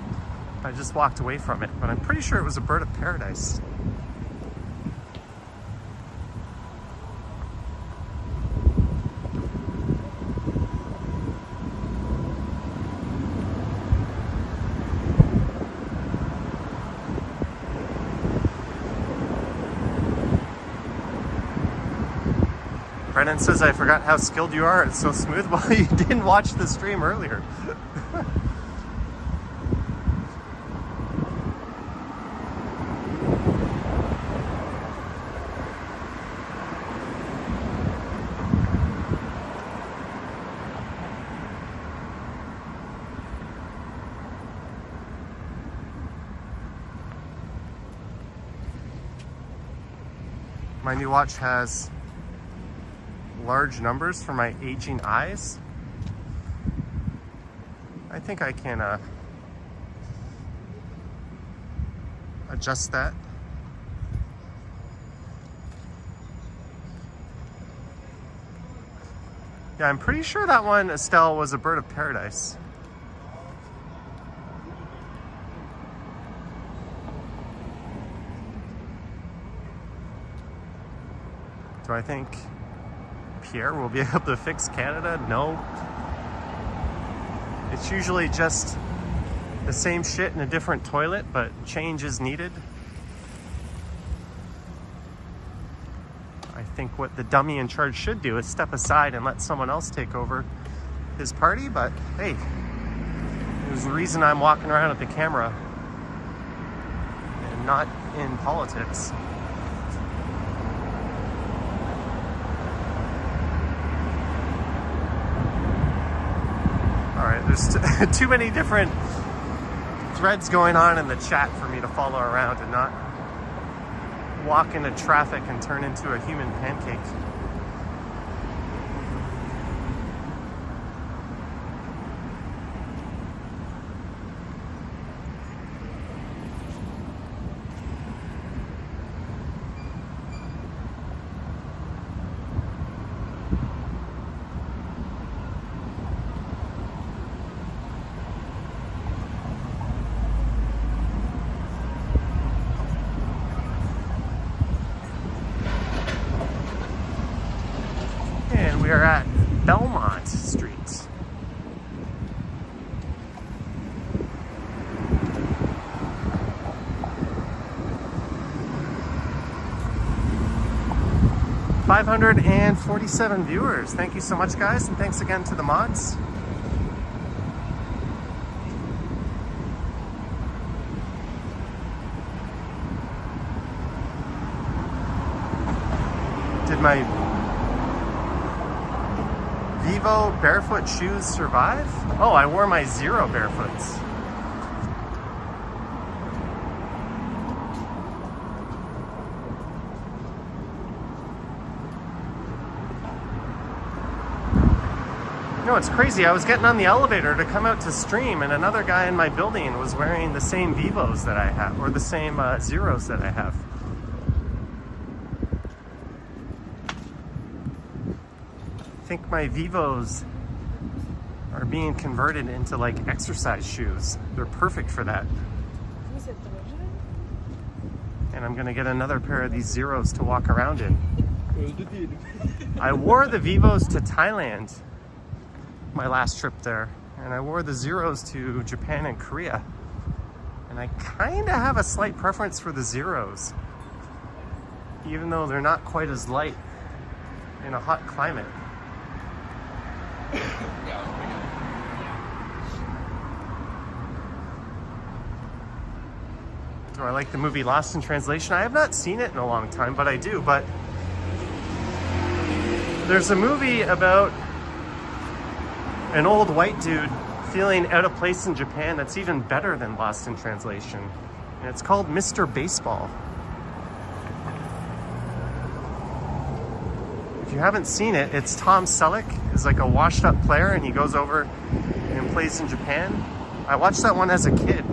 I just walked away from it, but I'm pretty sure it was a bird of paradise. Brennan says, I forgot how skilled you are. It's so smooth. Well, you didn't watch the stream earlier. My new watch has large numbers for my aging eyes. I think I can adjust that. Yeah, I'm pretty sure that one, Estelle, was a bird of paradise. Do I think Pierre will be able to fix Canada? No. It's usually just the same shit in a different toilet, but change is needed. I think what the dummy in charge should do is step aside and let someone else take over his party, but hey, there's a reason I'm walking around with the camera and not in politics. There's too many different threads going on in the chat for me to follow around and not walk into traffic and turn into a human pancake. We are at Belmont Street. $547 viewers. Thank you so much, guys, and thanks again to the mods. Did my Vivo barefoot shoes survive? Oh, I wore my Zero barefoots. You know, it's crazy. I was getting on the elevator to come out to stream, and another guy in my building was wearing the same Vivos that I have, or the same Zeros that I have. I think my Vivos are being converted into like exercise shoes. They're perfect for that. And I'm gonna get another pair of these Zeros to walk around in. I wore the Vivos to Thailand my last trip there, and I wore the Zeros to Japan and Korea, and I kind of have a slight preference for the Zeros, even though they're not quite as light in a hot climate. Do I like the movie Lost in Translation? I have not seen it in a long time, but I do. But there's a movie about an old white dude feeling out of place in Japan that's even better than Lost in Translation. And it's called Mr. Baseball. If you haven't seen it, it's Tom Selleck is like a washed up player, and he goes over and plays in Japan. I watched that one as a kid.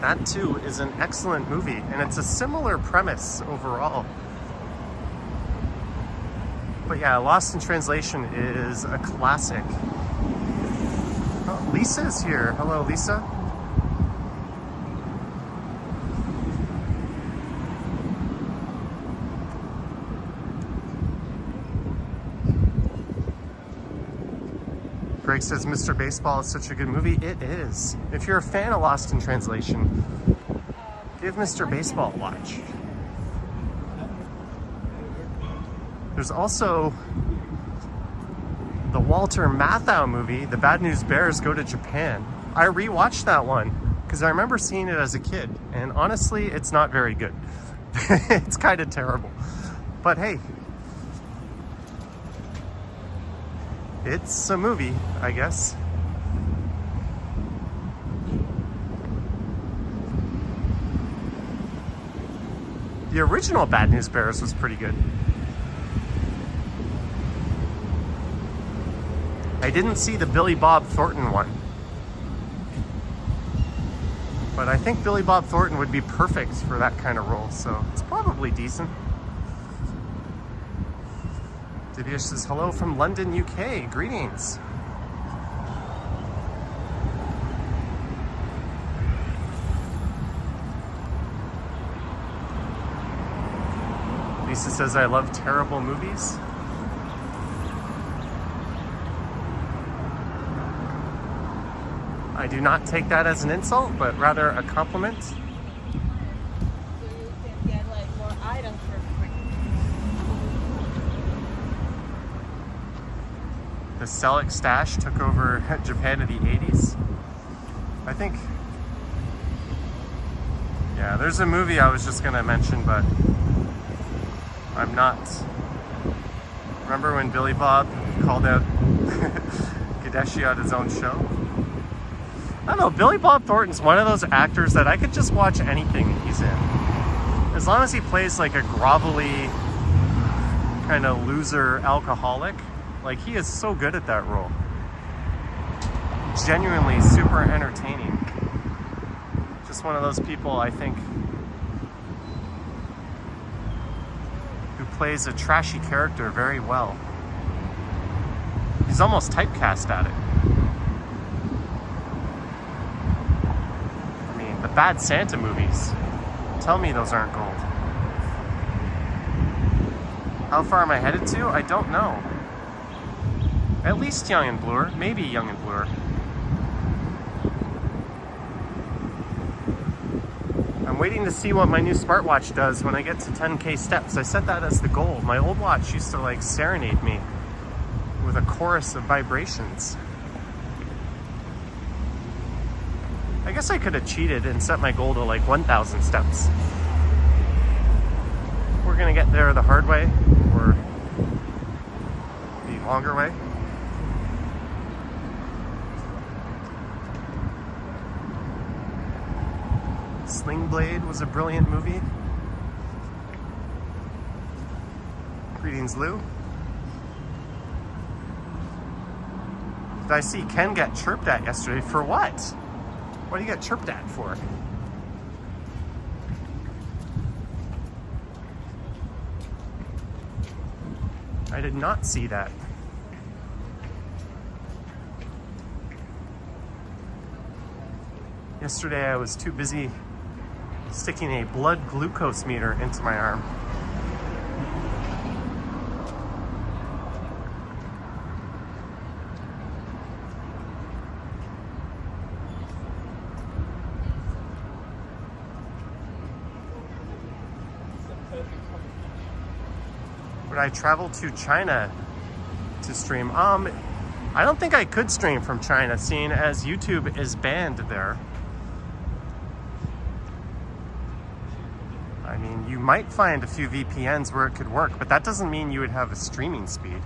That too is an excellent movie, and it's a similar premise overall. But yeah, Lost in Translation is a classic. Oh, Lisa's here. Hello, Lisa. Greg says Mr. Baseball is such a good movie. It is. If you're a fan of Lost in Translation, give Mr. Baseball a watch. There's also the Walter Matthau movie, The Bad News Bears Go to Japan. I rewatched that one because I remember seeing it as a kid, and honestly, it's not very good. It's kind of terrible. But hey, it's a movie, I guess. The original Bad News Bears was pretty good. I didn't see the Billy Bob Thornton one, but I think Billy Bob Thornton would be perfect for that kind of role, so it's probably decent. Divya says, hello from London, UK. Greetings. Lisa says, I love terrible movies. I do not take that as an insult, but rather a compliment. So you can get like more items for free. The Selleck stash took over Japan in the 80s. I think, yeah, there's a movie I was just gonna mention, but I'm not. Remember when Billy Bob called out Gadeshi on his own show? I don't know, Billy Bob Thornton's one of those actors that I could just watch anything he's in. As long as he plays like a grovelly, kind of loser alcoholic, like he is so good at that role. Genuinely super entertaining. Just one of those people, I think, who plays a trashy character very well. He's almost typecast at it. The Bad Santa movies. Tell me those aren't gold. How far am I headed to? I don't know. At least Yonge and Bloor, maybe Yonge and Bloor. I'm waiting to see what my new smartwatch does when I get to 10K steps. I set that as the goal. My old watch used to like serenade me with a chorus of vibrations. I guess I could have cheated and set my goal to like 1,000 steps. We're gonna get there the hard way or the longer way. Sling Blade was a brilliant movie. Greetings, Lou. Did I see Ken get chirped at yesterday? For what? What do you get chirped at for? I did not see that. Yesterday I was too busy sticking a blood glucose meter into my arm. Would I travel to China to stream? I don't think I could stream from China, seeing as YouTube is banned there. I mean, you might find a few VPNs where it could work, but that doesn't mean you would have a streaming speed.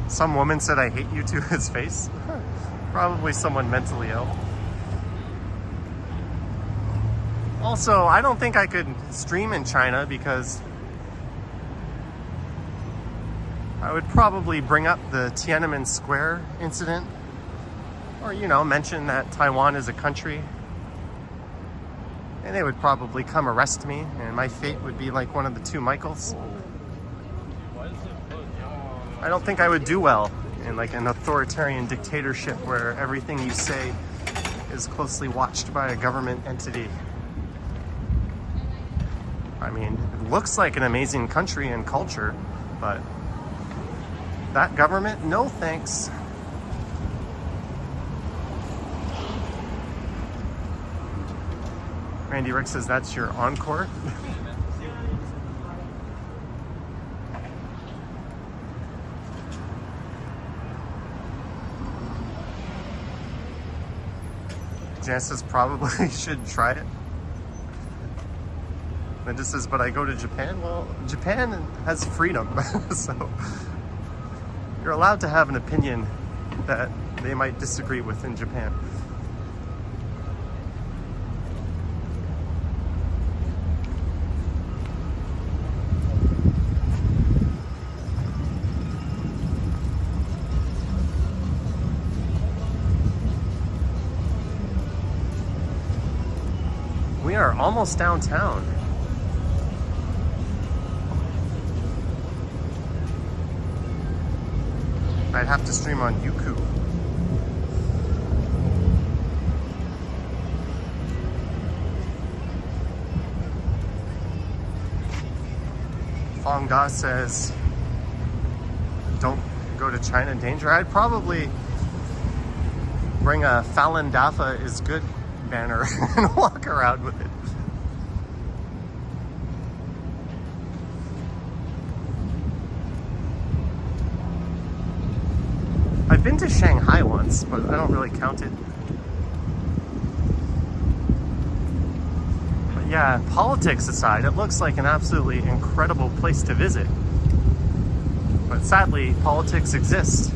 Some woman said I hate you to his face. Probably someone mentally ill. Also, I don't think I could stream in China because I would probably bring up the Tiananmen Square incident, or, you know, mention that Taiwan is a country, and they would probably come arrest me, and my fate would be like one of the two Michaels. I don't think I would do well in like an authoritarian dictatorship where everything you say is closely watched by a government entity. I mean, it looks like an amazing country and culture, but that government, no thanks. Randy Rick says that's your encore. Janice probably should try it. And just says, but I go to Japan. Well, Japan has freedom, so you're allowed to have an opinion that they might disagree with in Japan. We are almost downtown. I'd have to stream on Youku. Fong Da says, don't go to China, danger. I'd probably bring a Falun Dafa is good banner and walk around with it. I've been to Shanghai once, but I don't really count it. But yeah, politics aside, it looks like an absolutely incredible place to visit. But sadly, politics exists.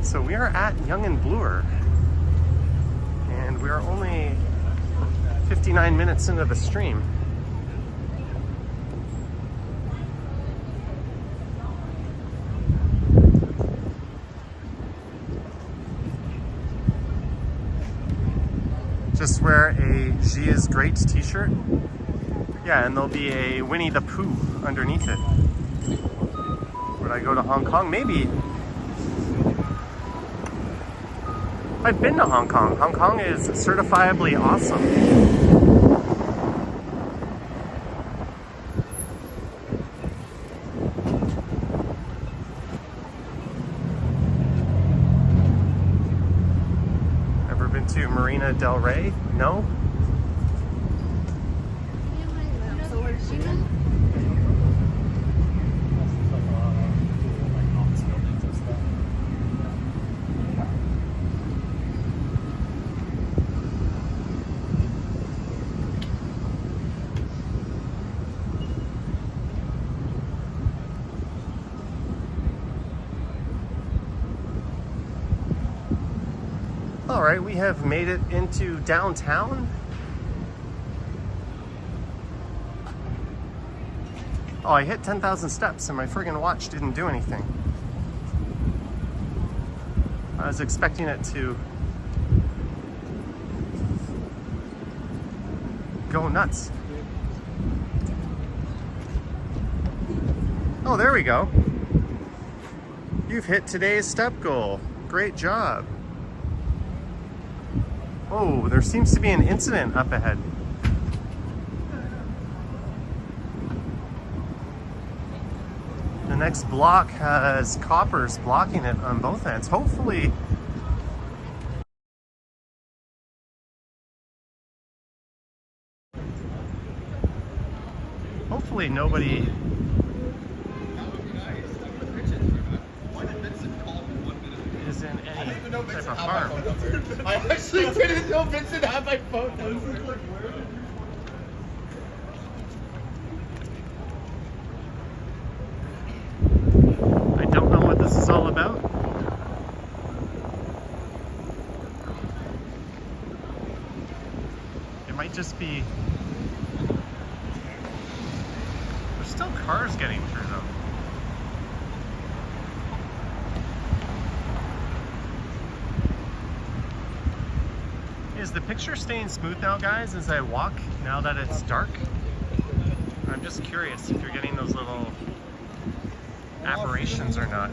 So we are at Yonge and Bloor, and we are only 59 minutes into the stream. Just wear a She is Great t-shirt. Yeah, and there'll be a Winnie the Pooh underneath it. Or Would I go to Hong Kong? Maybe. I've been to Hong Kong. Hong Kong is certifiably awesome. Ever been to Marina Del Rey? No? All right, we have made it into downtown. Oh, I hit 10,000 steps and my friggin' watch didn't do anything. I was expecting it to go nuts. Oh, there we go. You've hit today's step goal. Great job. Oh, there seems to be an incident up ahead. The next block has coppers blocking it on both ends. Hopefully nobody is in any type of harm. I actually didn't know Vincent had my phone. I don't know what this is all about. It might just be... There's still cars getting through though. Is the picture staying smooth now, guys, as I walk, now that it's dark? I'm just curious if you're getting those little aberrations or not.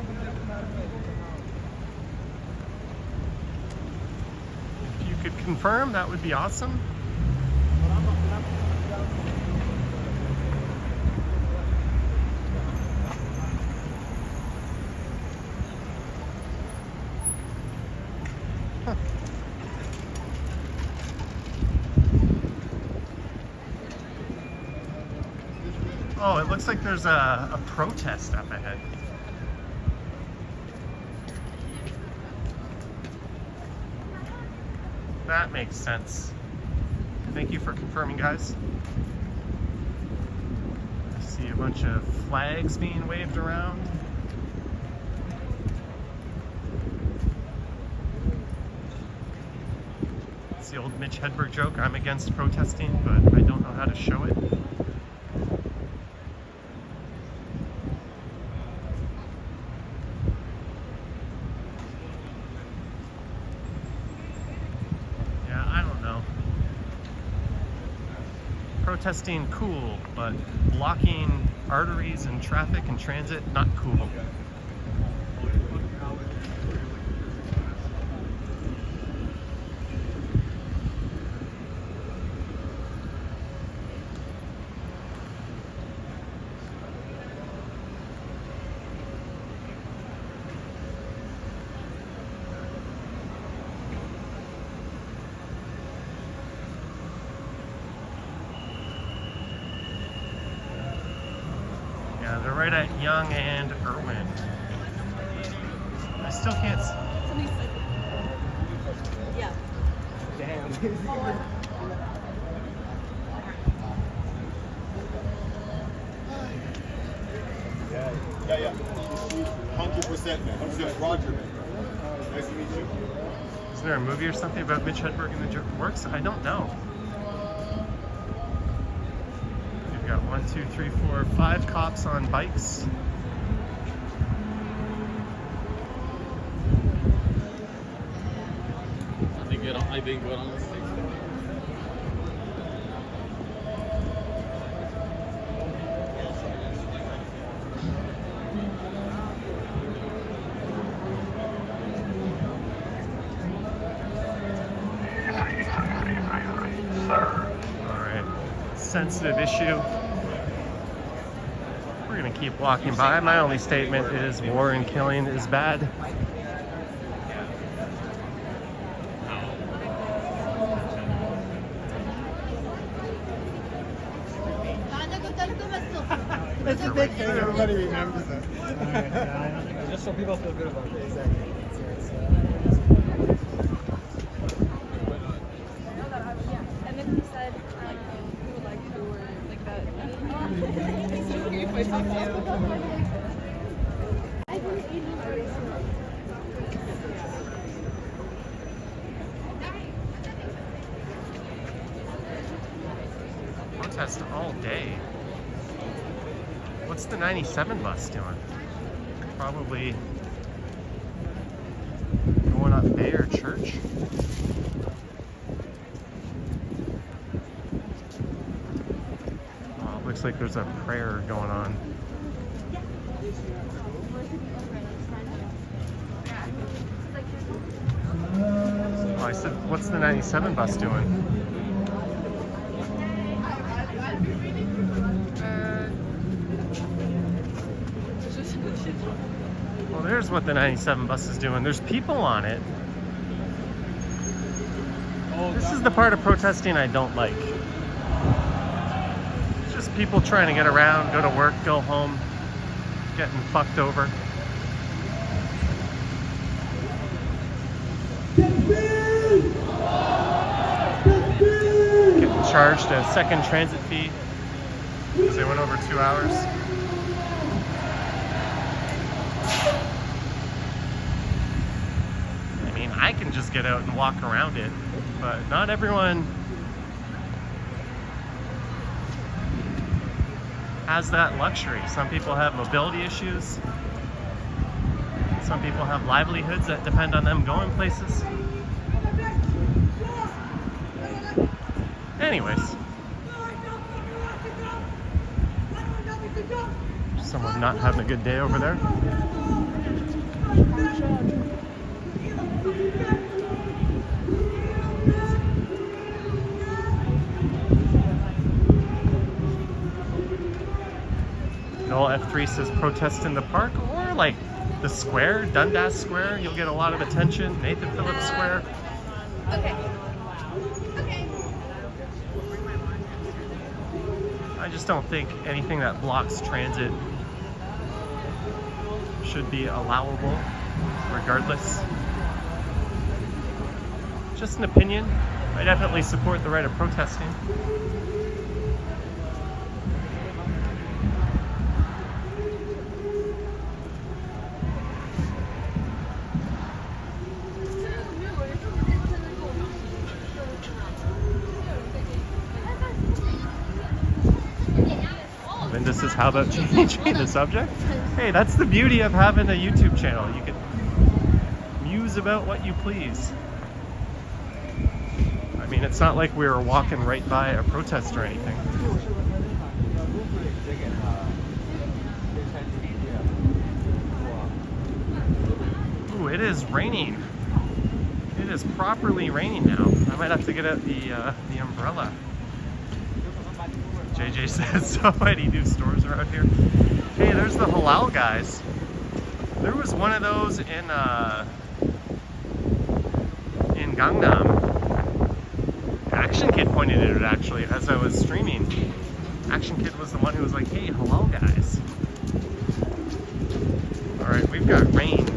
If you could confirm, that would be awesome. Oh, it looks like there's a protest up ahead. That makes sense. Thank you for confirming, guys. I see a bunch of flags being waved around. It's the old Mitch Hedberg joke, I'm against protesting, but I don't know how to show it. Protesting, cool, but blocking arteries and traffic and transit, not cool. Yeah, they're right at Yonge and Irwin. I still can't. Yeah. Damn. Yeah. 100%, man. 100%. Roger, man. Nice to meet you. Isn't there a movie or something about Mitch Hedberg in the works? I don't know. We've got 1, 2, 3, 4, 5 cops on bikes. I think good on the stage. sensitive issue. We're gonna keep walking by. My only statement is war and killing is bad. It's a big thing. Everybody remembers it. Just so people feel good about it. Exactly. And then he said he would like to wear like that. Protest all day. What's the 97 bus doing? Probably going up Bayer Church. Oh, it looks like there's a prayer going on. Oh, I said, what's the 97 bus doing? Well, there's what the 97 bus is doing. There's people on it. This is the part of protesting I don't like. It's just people trying to get around, go to work, go home, getting fucked over. Getting charged a second transit fee because they went over 2 hours. I can just get out and walk around it, but not everyone has that luxury. Some people have mobility issues. Some people have livelihoods that depend on them going places. Anyways, someone not having a good day over there. Noel F3 says protest in the park or like the square, Dundas Square. You'll get a lot of attention. Nathan Phillips Square. Okay. Okay. I just don't think anything that blocks transit should be allowable, regardless. Just an opinion. I definitely support the right of protesting. Linda says, how about changing the subject? Hey, that's the beauty of having a YouTube channel. You can muse about what you please. I mean, it's not like we were walking right by a protest or anything. Ooh, it is raining. It is properly raining now. I might have to get out the umbrella. JJ says, so many new stores around here. Hey, there's the halal guys. There was one of those in Gangnam. Action Kid pointed it out actually as I was streaming. Action Kid was the one who was like, hey, halal guys. Alright, we've got rain.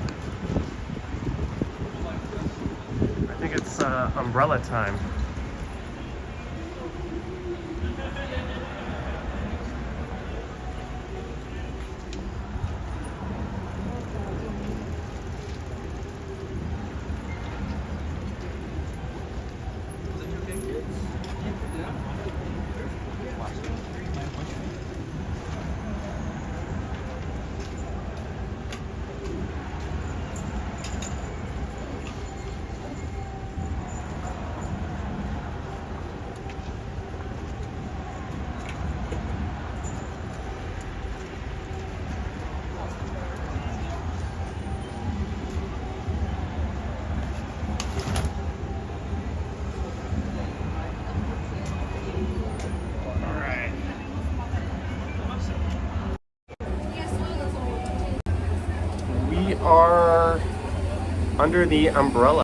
I think it's umbrella time. under the umbrella.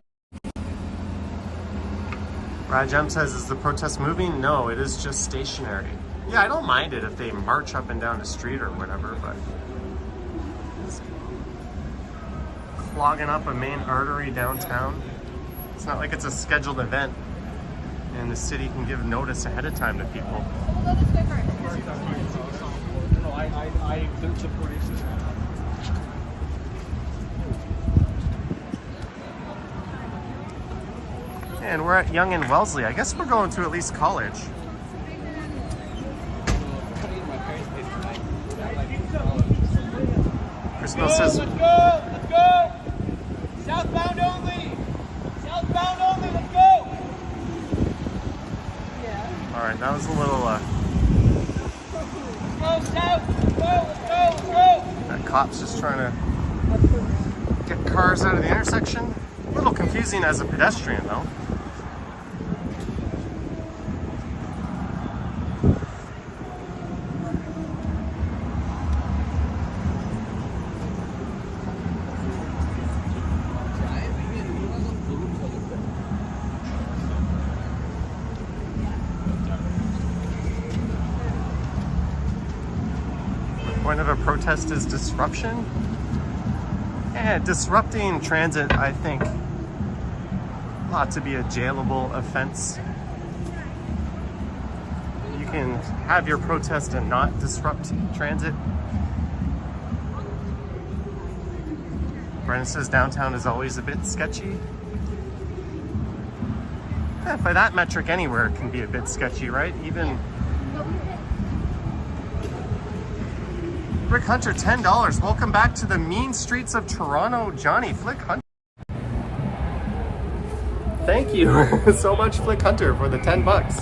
Rajem says, is the protest moving? No, it is just stationary. Yeah, I don't mind it if they march up and down the street or whatever, but it's clogging up a main artery downtown. It's not like it's a scheduled event and the city can give notice ahead of time to people. We'll go this way first. No, I support it. And we're at Yonge and Wellesley. I guess we're going to at least college. Crispell says, Let's go! Let's go! Southbound only! Southbound only, let's go! Yeah. all right, that was a little, Go south! Let's go! Let's go! Let's go! that cop's just trying to get cars out of the intersection. A little confusing as a pedestrian though. The point of a protest is disruption. And disrupting transit, I think, ought to be a jailable offense. You can have your protest and not disrupt transit. Brennan says downtown is always a bit sketchy. Yeah, by that metric, anywhere can be a bit sketchy, right? Even Flick Hunter, $10. Welcome back to the mean streets of Toronto, Johnny. Flick Hunter. Thank you so much, Flick Hunter, for the 10 bucks.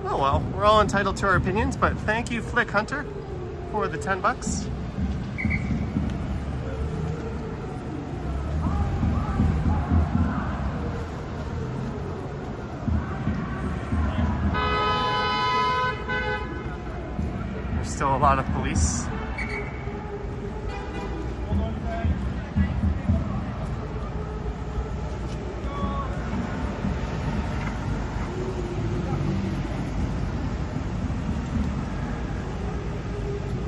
Oh well, we're all entitled to our opinions, but thank you, Flick Hunter, for the 10 bucks. Still a lot of police.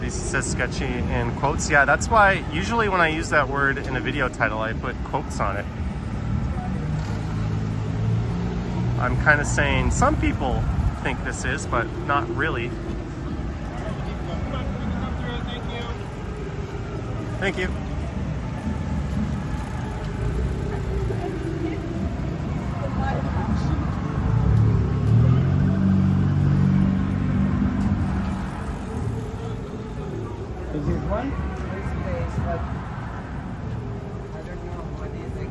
This says sketchy in quotes. Yeah, that's why usually when I use that word in a video title, I put quotes on it. I'm kind of saying some people think this is, but not really. Thank you. Is this one? I don't know. What do you think?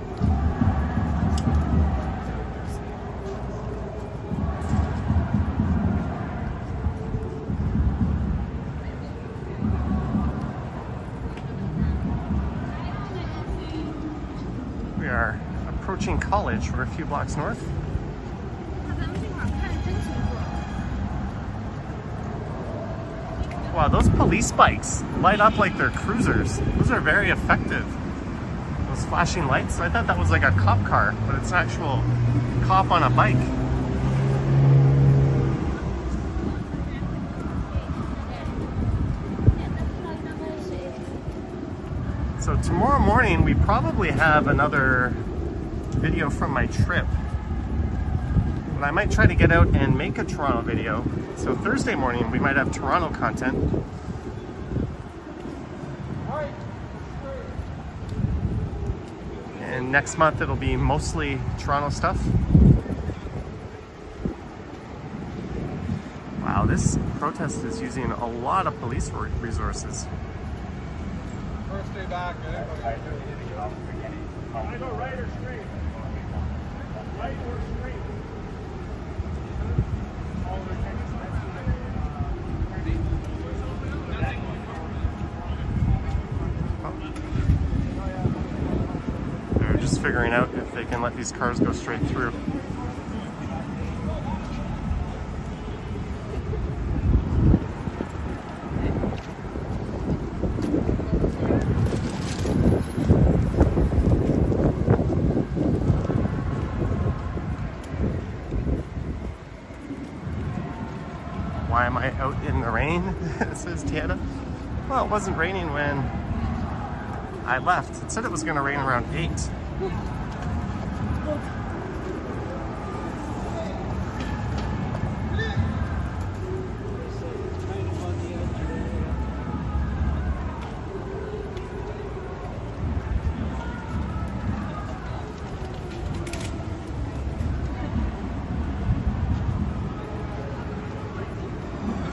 We are approaching college. We're a few blocks north. Wow, those police bikes light up like they're cruisers. Those are very effective. Those flashing lights. I thought that was like a cop car, but it's an actual cop on a bike. So tomorrow morning we probably have another video from my trip. But I might try to get out and make a Toronto video. So Thursday morning we might have Toronto content. And next month it'll be mostly Toronto stuff. Wow, this protest is using a lot of police resources. First day back, I go right or straight? Right or straight? They're just figuring out if they can let these cars go straight through. Why am I out in the rain? Says Tiana. Well, it wasn't raining when I left. It said it was going to rain around 8.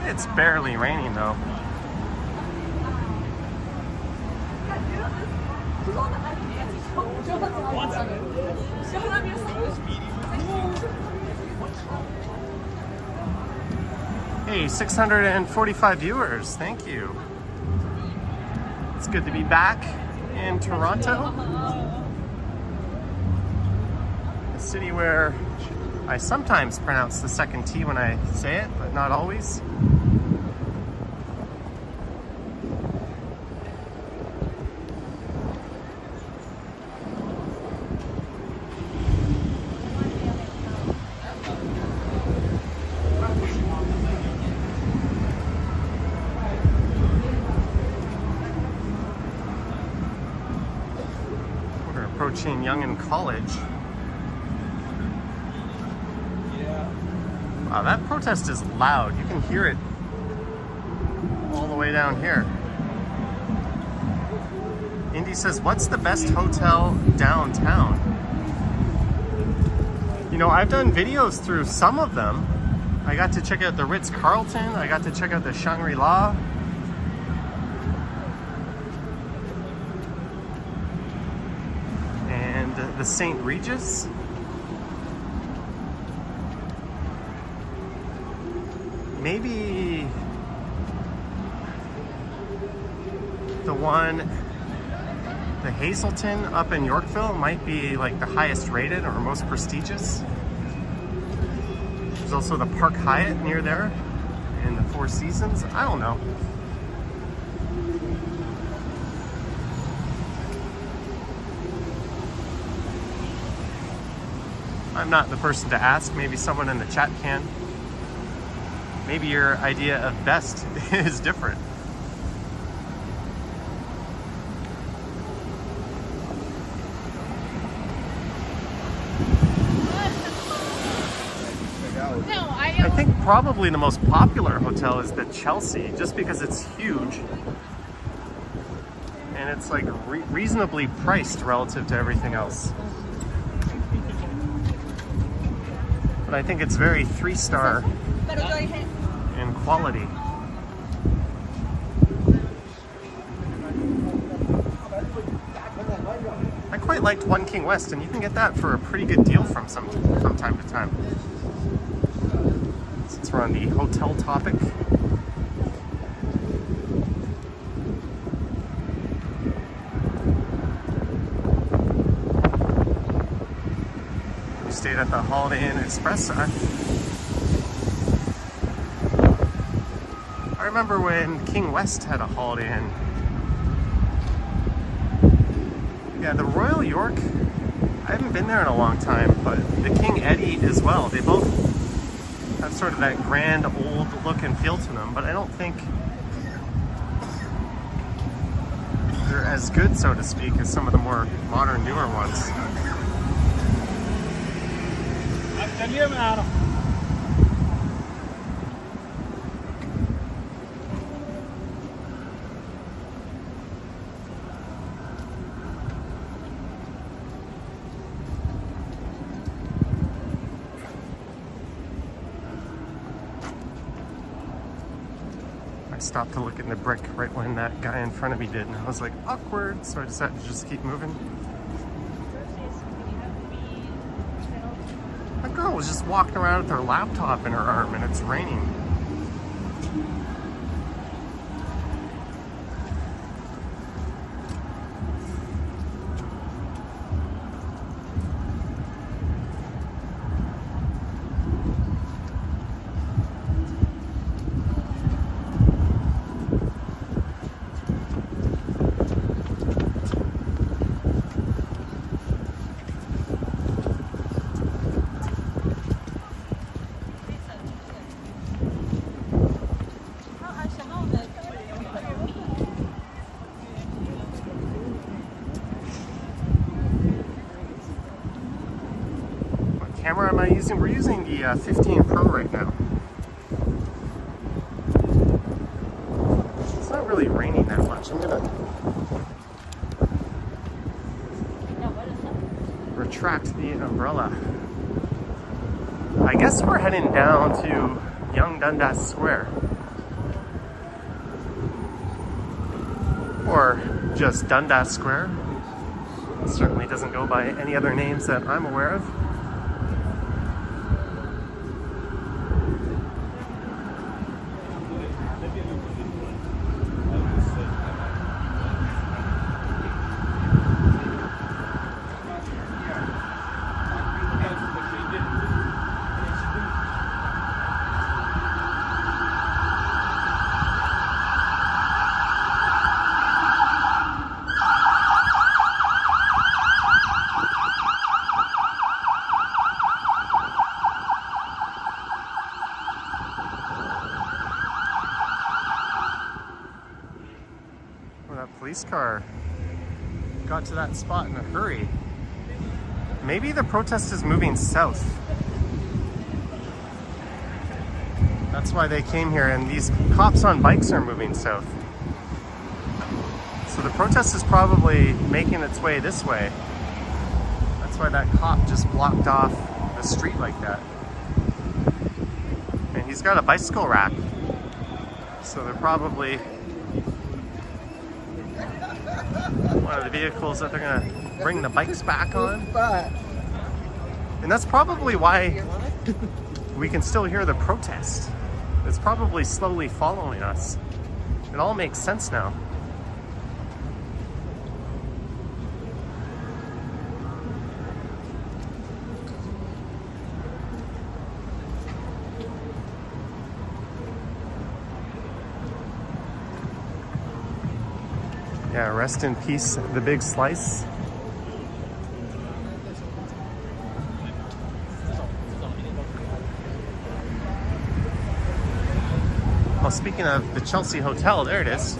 It's barely raining though. Hey, 645 viewers, thank you. It's good to be back in Toronto, a city where I sometimes pronounce the second T when I say it, but not always. We're approaching Yonge College. Wow, that protest is loud. You can hear it all the way down here. Indy says, what's the best hotel downtown? You know, I've done videos through some of them. I got to check out the Ritz-Carlton. I got to check out the Shangri-La. And the St. Regis. Maybe the one, the Hazelton up in Yorkville might be like the highest rated or most prestigious. There's also the Park Hyatt near there and the Four Seasons. I don't know. I'm not the person to ask. Maybe someone in the chat can. Maybe your idea of best is different. I think probably the most popular hotel is the Chelsea, just because it's huge. And it's like reasonably priced relative to everything else. But I think it's very 3-star in quality. I quite liked One King West, and you can get that for a pretty good deal from time to time. Since we're on the hotel topic. We stayed at the Holiday Inn Express. I remember when King West had a Holiday Inn. Yeah, the Royal York, I haven't been there in a long time, but the King Eddie as well. They both have sort of that grand old look and feel to them, but I don't think they're as good, so to speak, as some of the more modern, newer ones. I stopped to look at the brick right when that guy in front of me did, and I was like, awkward, so I decided to just keep moving. That girl was just walking around with her laptop in her arm, and it's raining. we're using the 15 Pro right now. It's not really raining that much. I'm gonna retract the umbrella. I guess we're heading down to Yonge Square. Or just Dundas Square. It certainly doesn't go by any other names that I'm aware of. Police car got to that spot in a hurry. Maybe the protest is moving south. That's why they came here, and these cops on bikes are moving south. So the protest is probably making its way this way. That's why that cop just blocked off the street like that. And he's got a bicycle rack. So they're probably one of the vehicles that they're gonna bring the bikes back on. And that's probably why we can still hear the protest. It's probably slowly following us. It all makes sense now. Yeah, rest in peace, the big slice. Well, speaking of the Chelsea Hotel, there it is.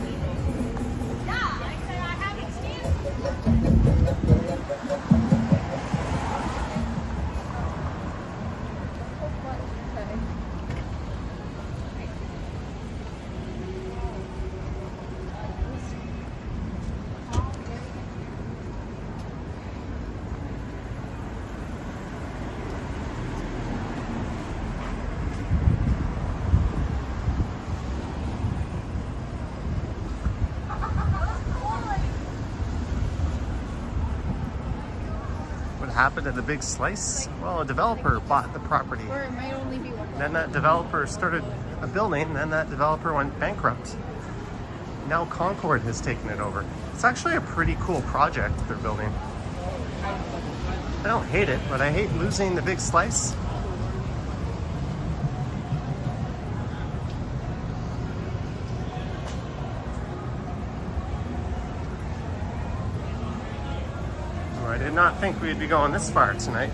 Happened at the big slice? Well, a developer bought the property. Or it might only be one. Then that developer started a building, then that developer went bankrupt. Now Concord has taken it over. It's actually a pretty cool project they're building. I don't hate it, but I hate losing the big slice. I did not think we'd be going this far tonight.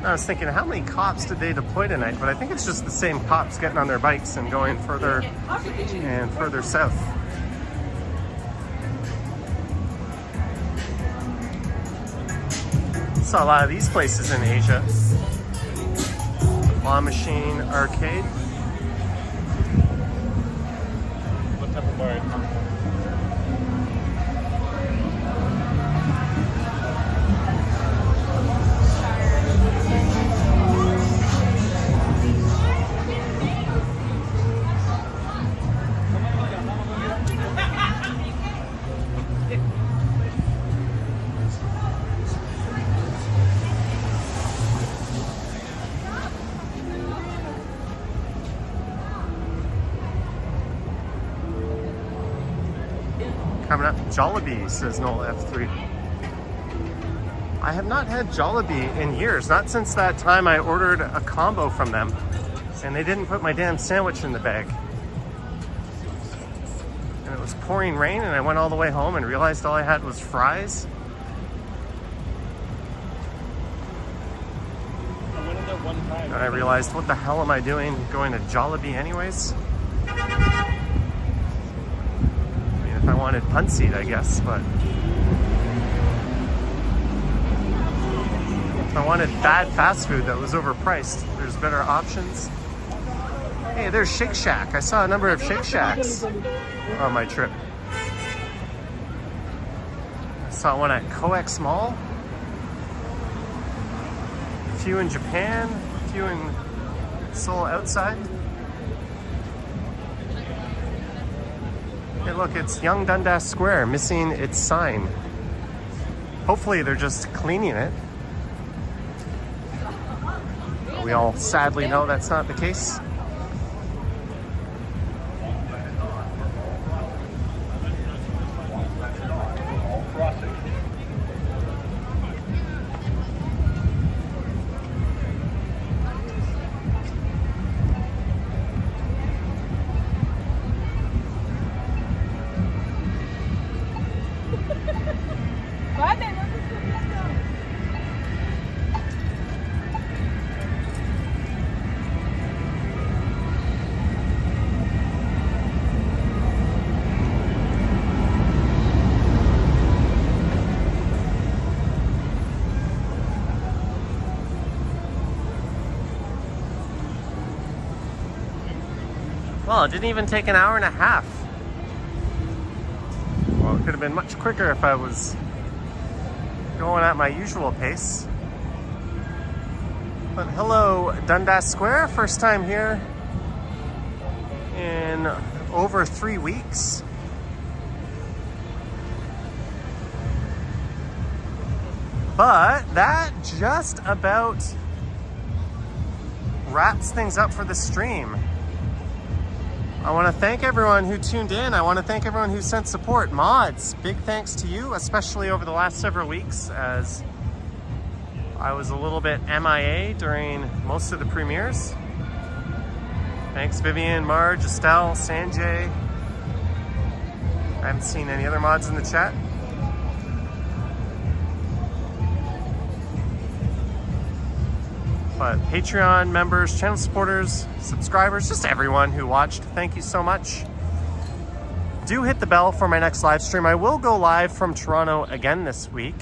I was thinking, how many cops did they deploy tonight? But I think it's just the same cops getting on their bikes and going further and further south. Saw a lot of these places in Asia. Claw Machine Arcade. What type of bar? Coming up, Jollibee, says Noel F3. I have not had Jollibee in years, not since that time I ordered a combo from them and they didn't put my damn sandwich in the bag. And it was pouring rain and I went all the way home and realized all I had was fries. I went in there one time. And I realized, what the hell am I doing going to Jollibee anyways? I mean, if I wanted Punseed, I guess, but if I wanted bad fast food that was overpriced, there's better options. Hey, there's Shake Shack. I saw a number of Shake Shacks on my trip. I saw one at Coex Mall. A few in Japan, a few in Seoul outside. Hey look, it's Yonge Dundas Square, missing its sign. Hopefully they're just cleaning it. We all sadly know that's not the case. Well, it didn't even take an hour and a half. Well, it could have been much quicker if I was going at my usual pace. But hello, Dundas Square. First time here in over 3 weeks. But that just about wraps things up for the stream. I want to thank everyone who tuned in. I want to thank everyone who sent support. Mods, big thanks to you, especially over the last several weeks as I was a little bit MIA during most of the premieres. Thanks Vivian, Marge, Estelle, Sanjay. I haven't seen any other mods in the chat. But Patreon members, channel supporters, subscribers, just everyone who watched, thank you so much. Do hit the bell for my next live stream. I will go live from Toronto again this week.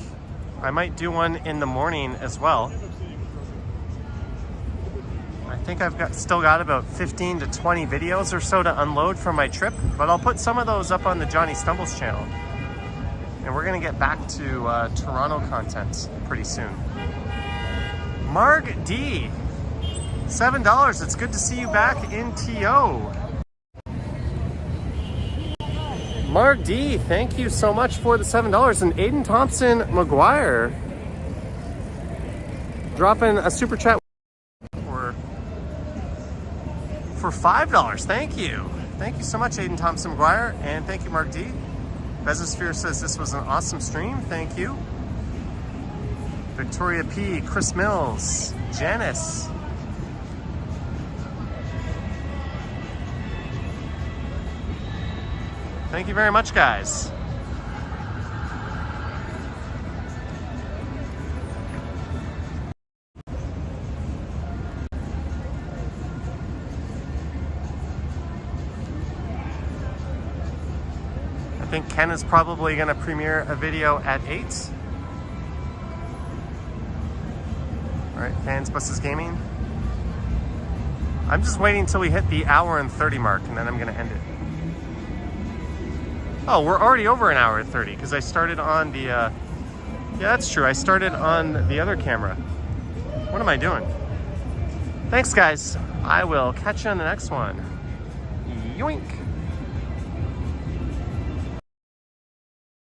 I might do one in the morning as well. I think I've still got about 15 to 20 videos or so to unload from my trip, but I'll put some of those up on the Johnny Stumbles channel. And we're gonna get back to Toronto content pretty soon. Marg D, $7. It's good to see you back in TO. Marg D, thank you so much for the $7. And Aiden Thompson McGuire dropping a super chat for $5. Thank you. Thank you so much, Aiden Thompson McGuire. And thank you, Marg D. Bezosphere says this was an awesome stream. Thank you. Victoria P, Chris Mills, Janice. Thank you very much, guys. I think Ken is probably going to premiere a video at 8. Alright, Fans Buses Gaming. I'm just waiting until we hit the hour and 30 mark and then I'm gonna end it. Oh, we're already over an hour and 30 because I started on the, yeah, that's true. I started on the other camera. What am I doing? Thanks, guys. I will catch you on the next one. Yoink.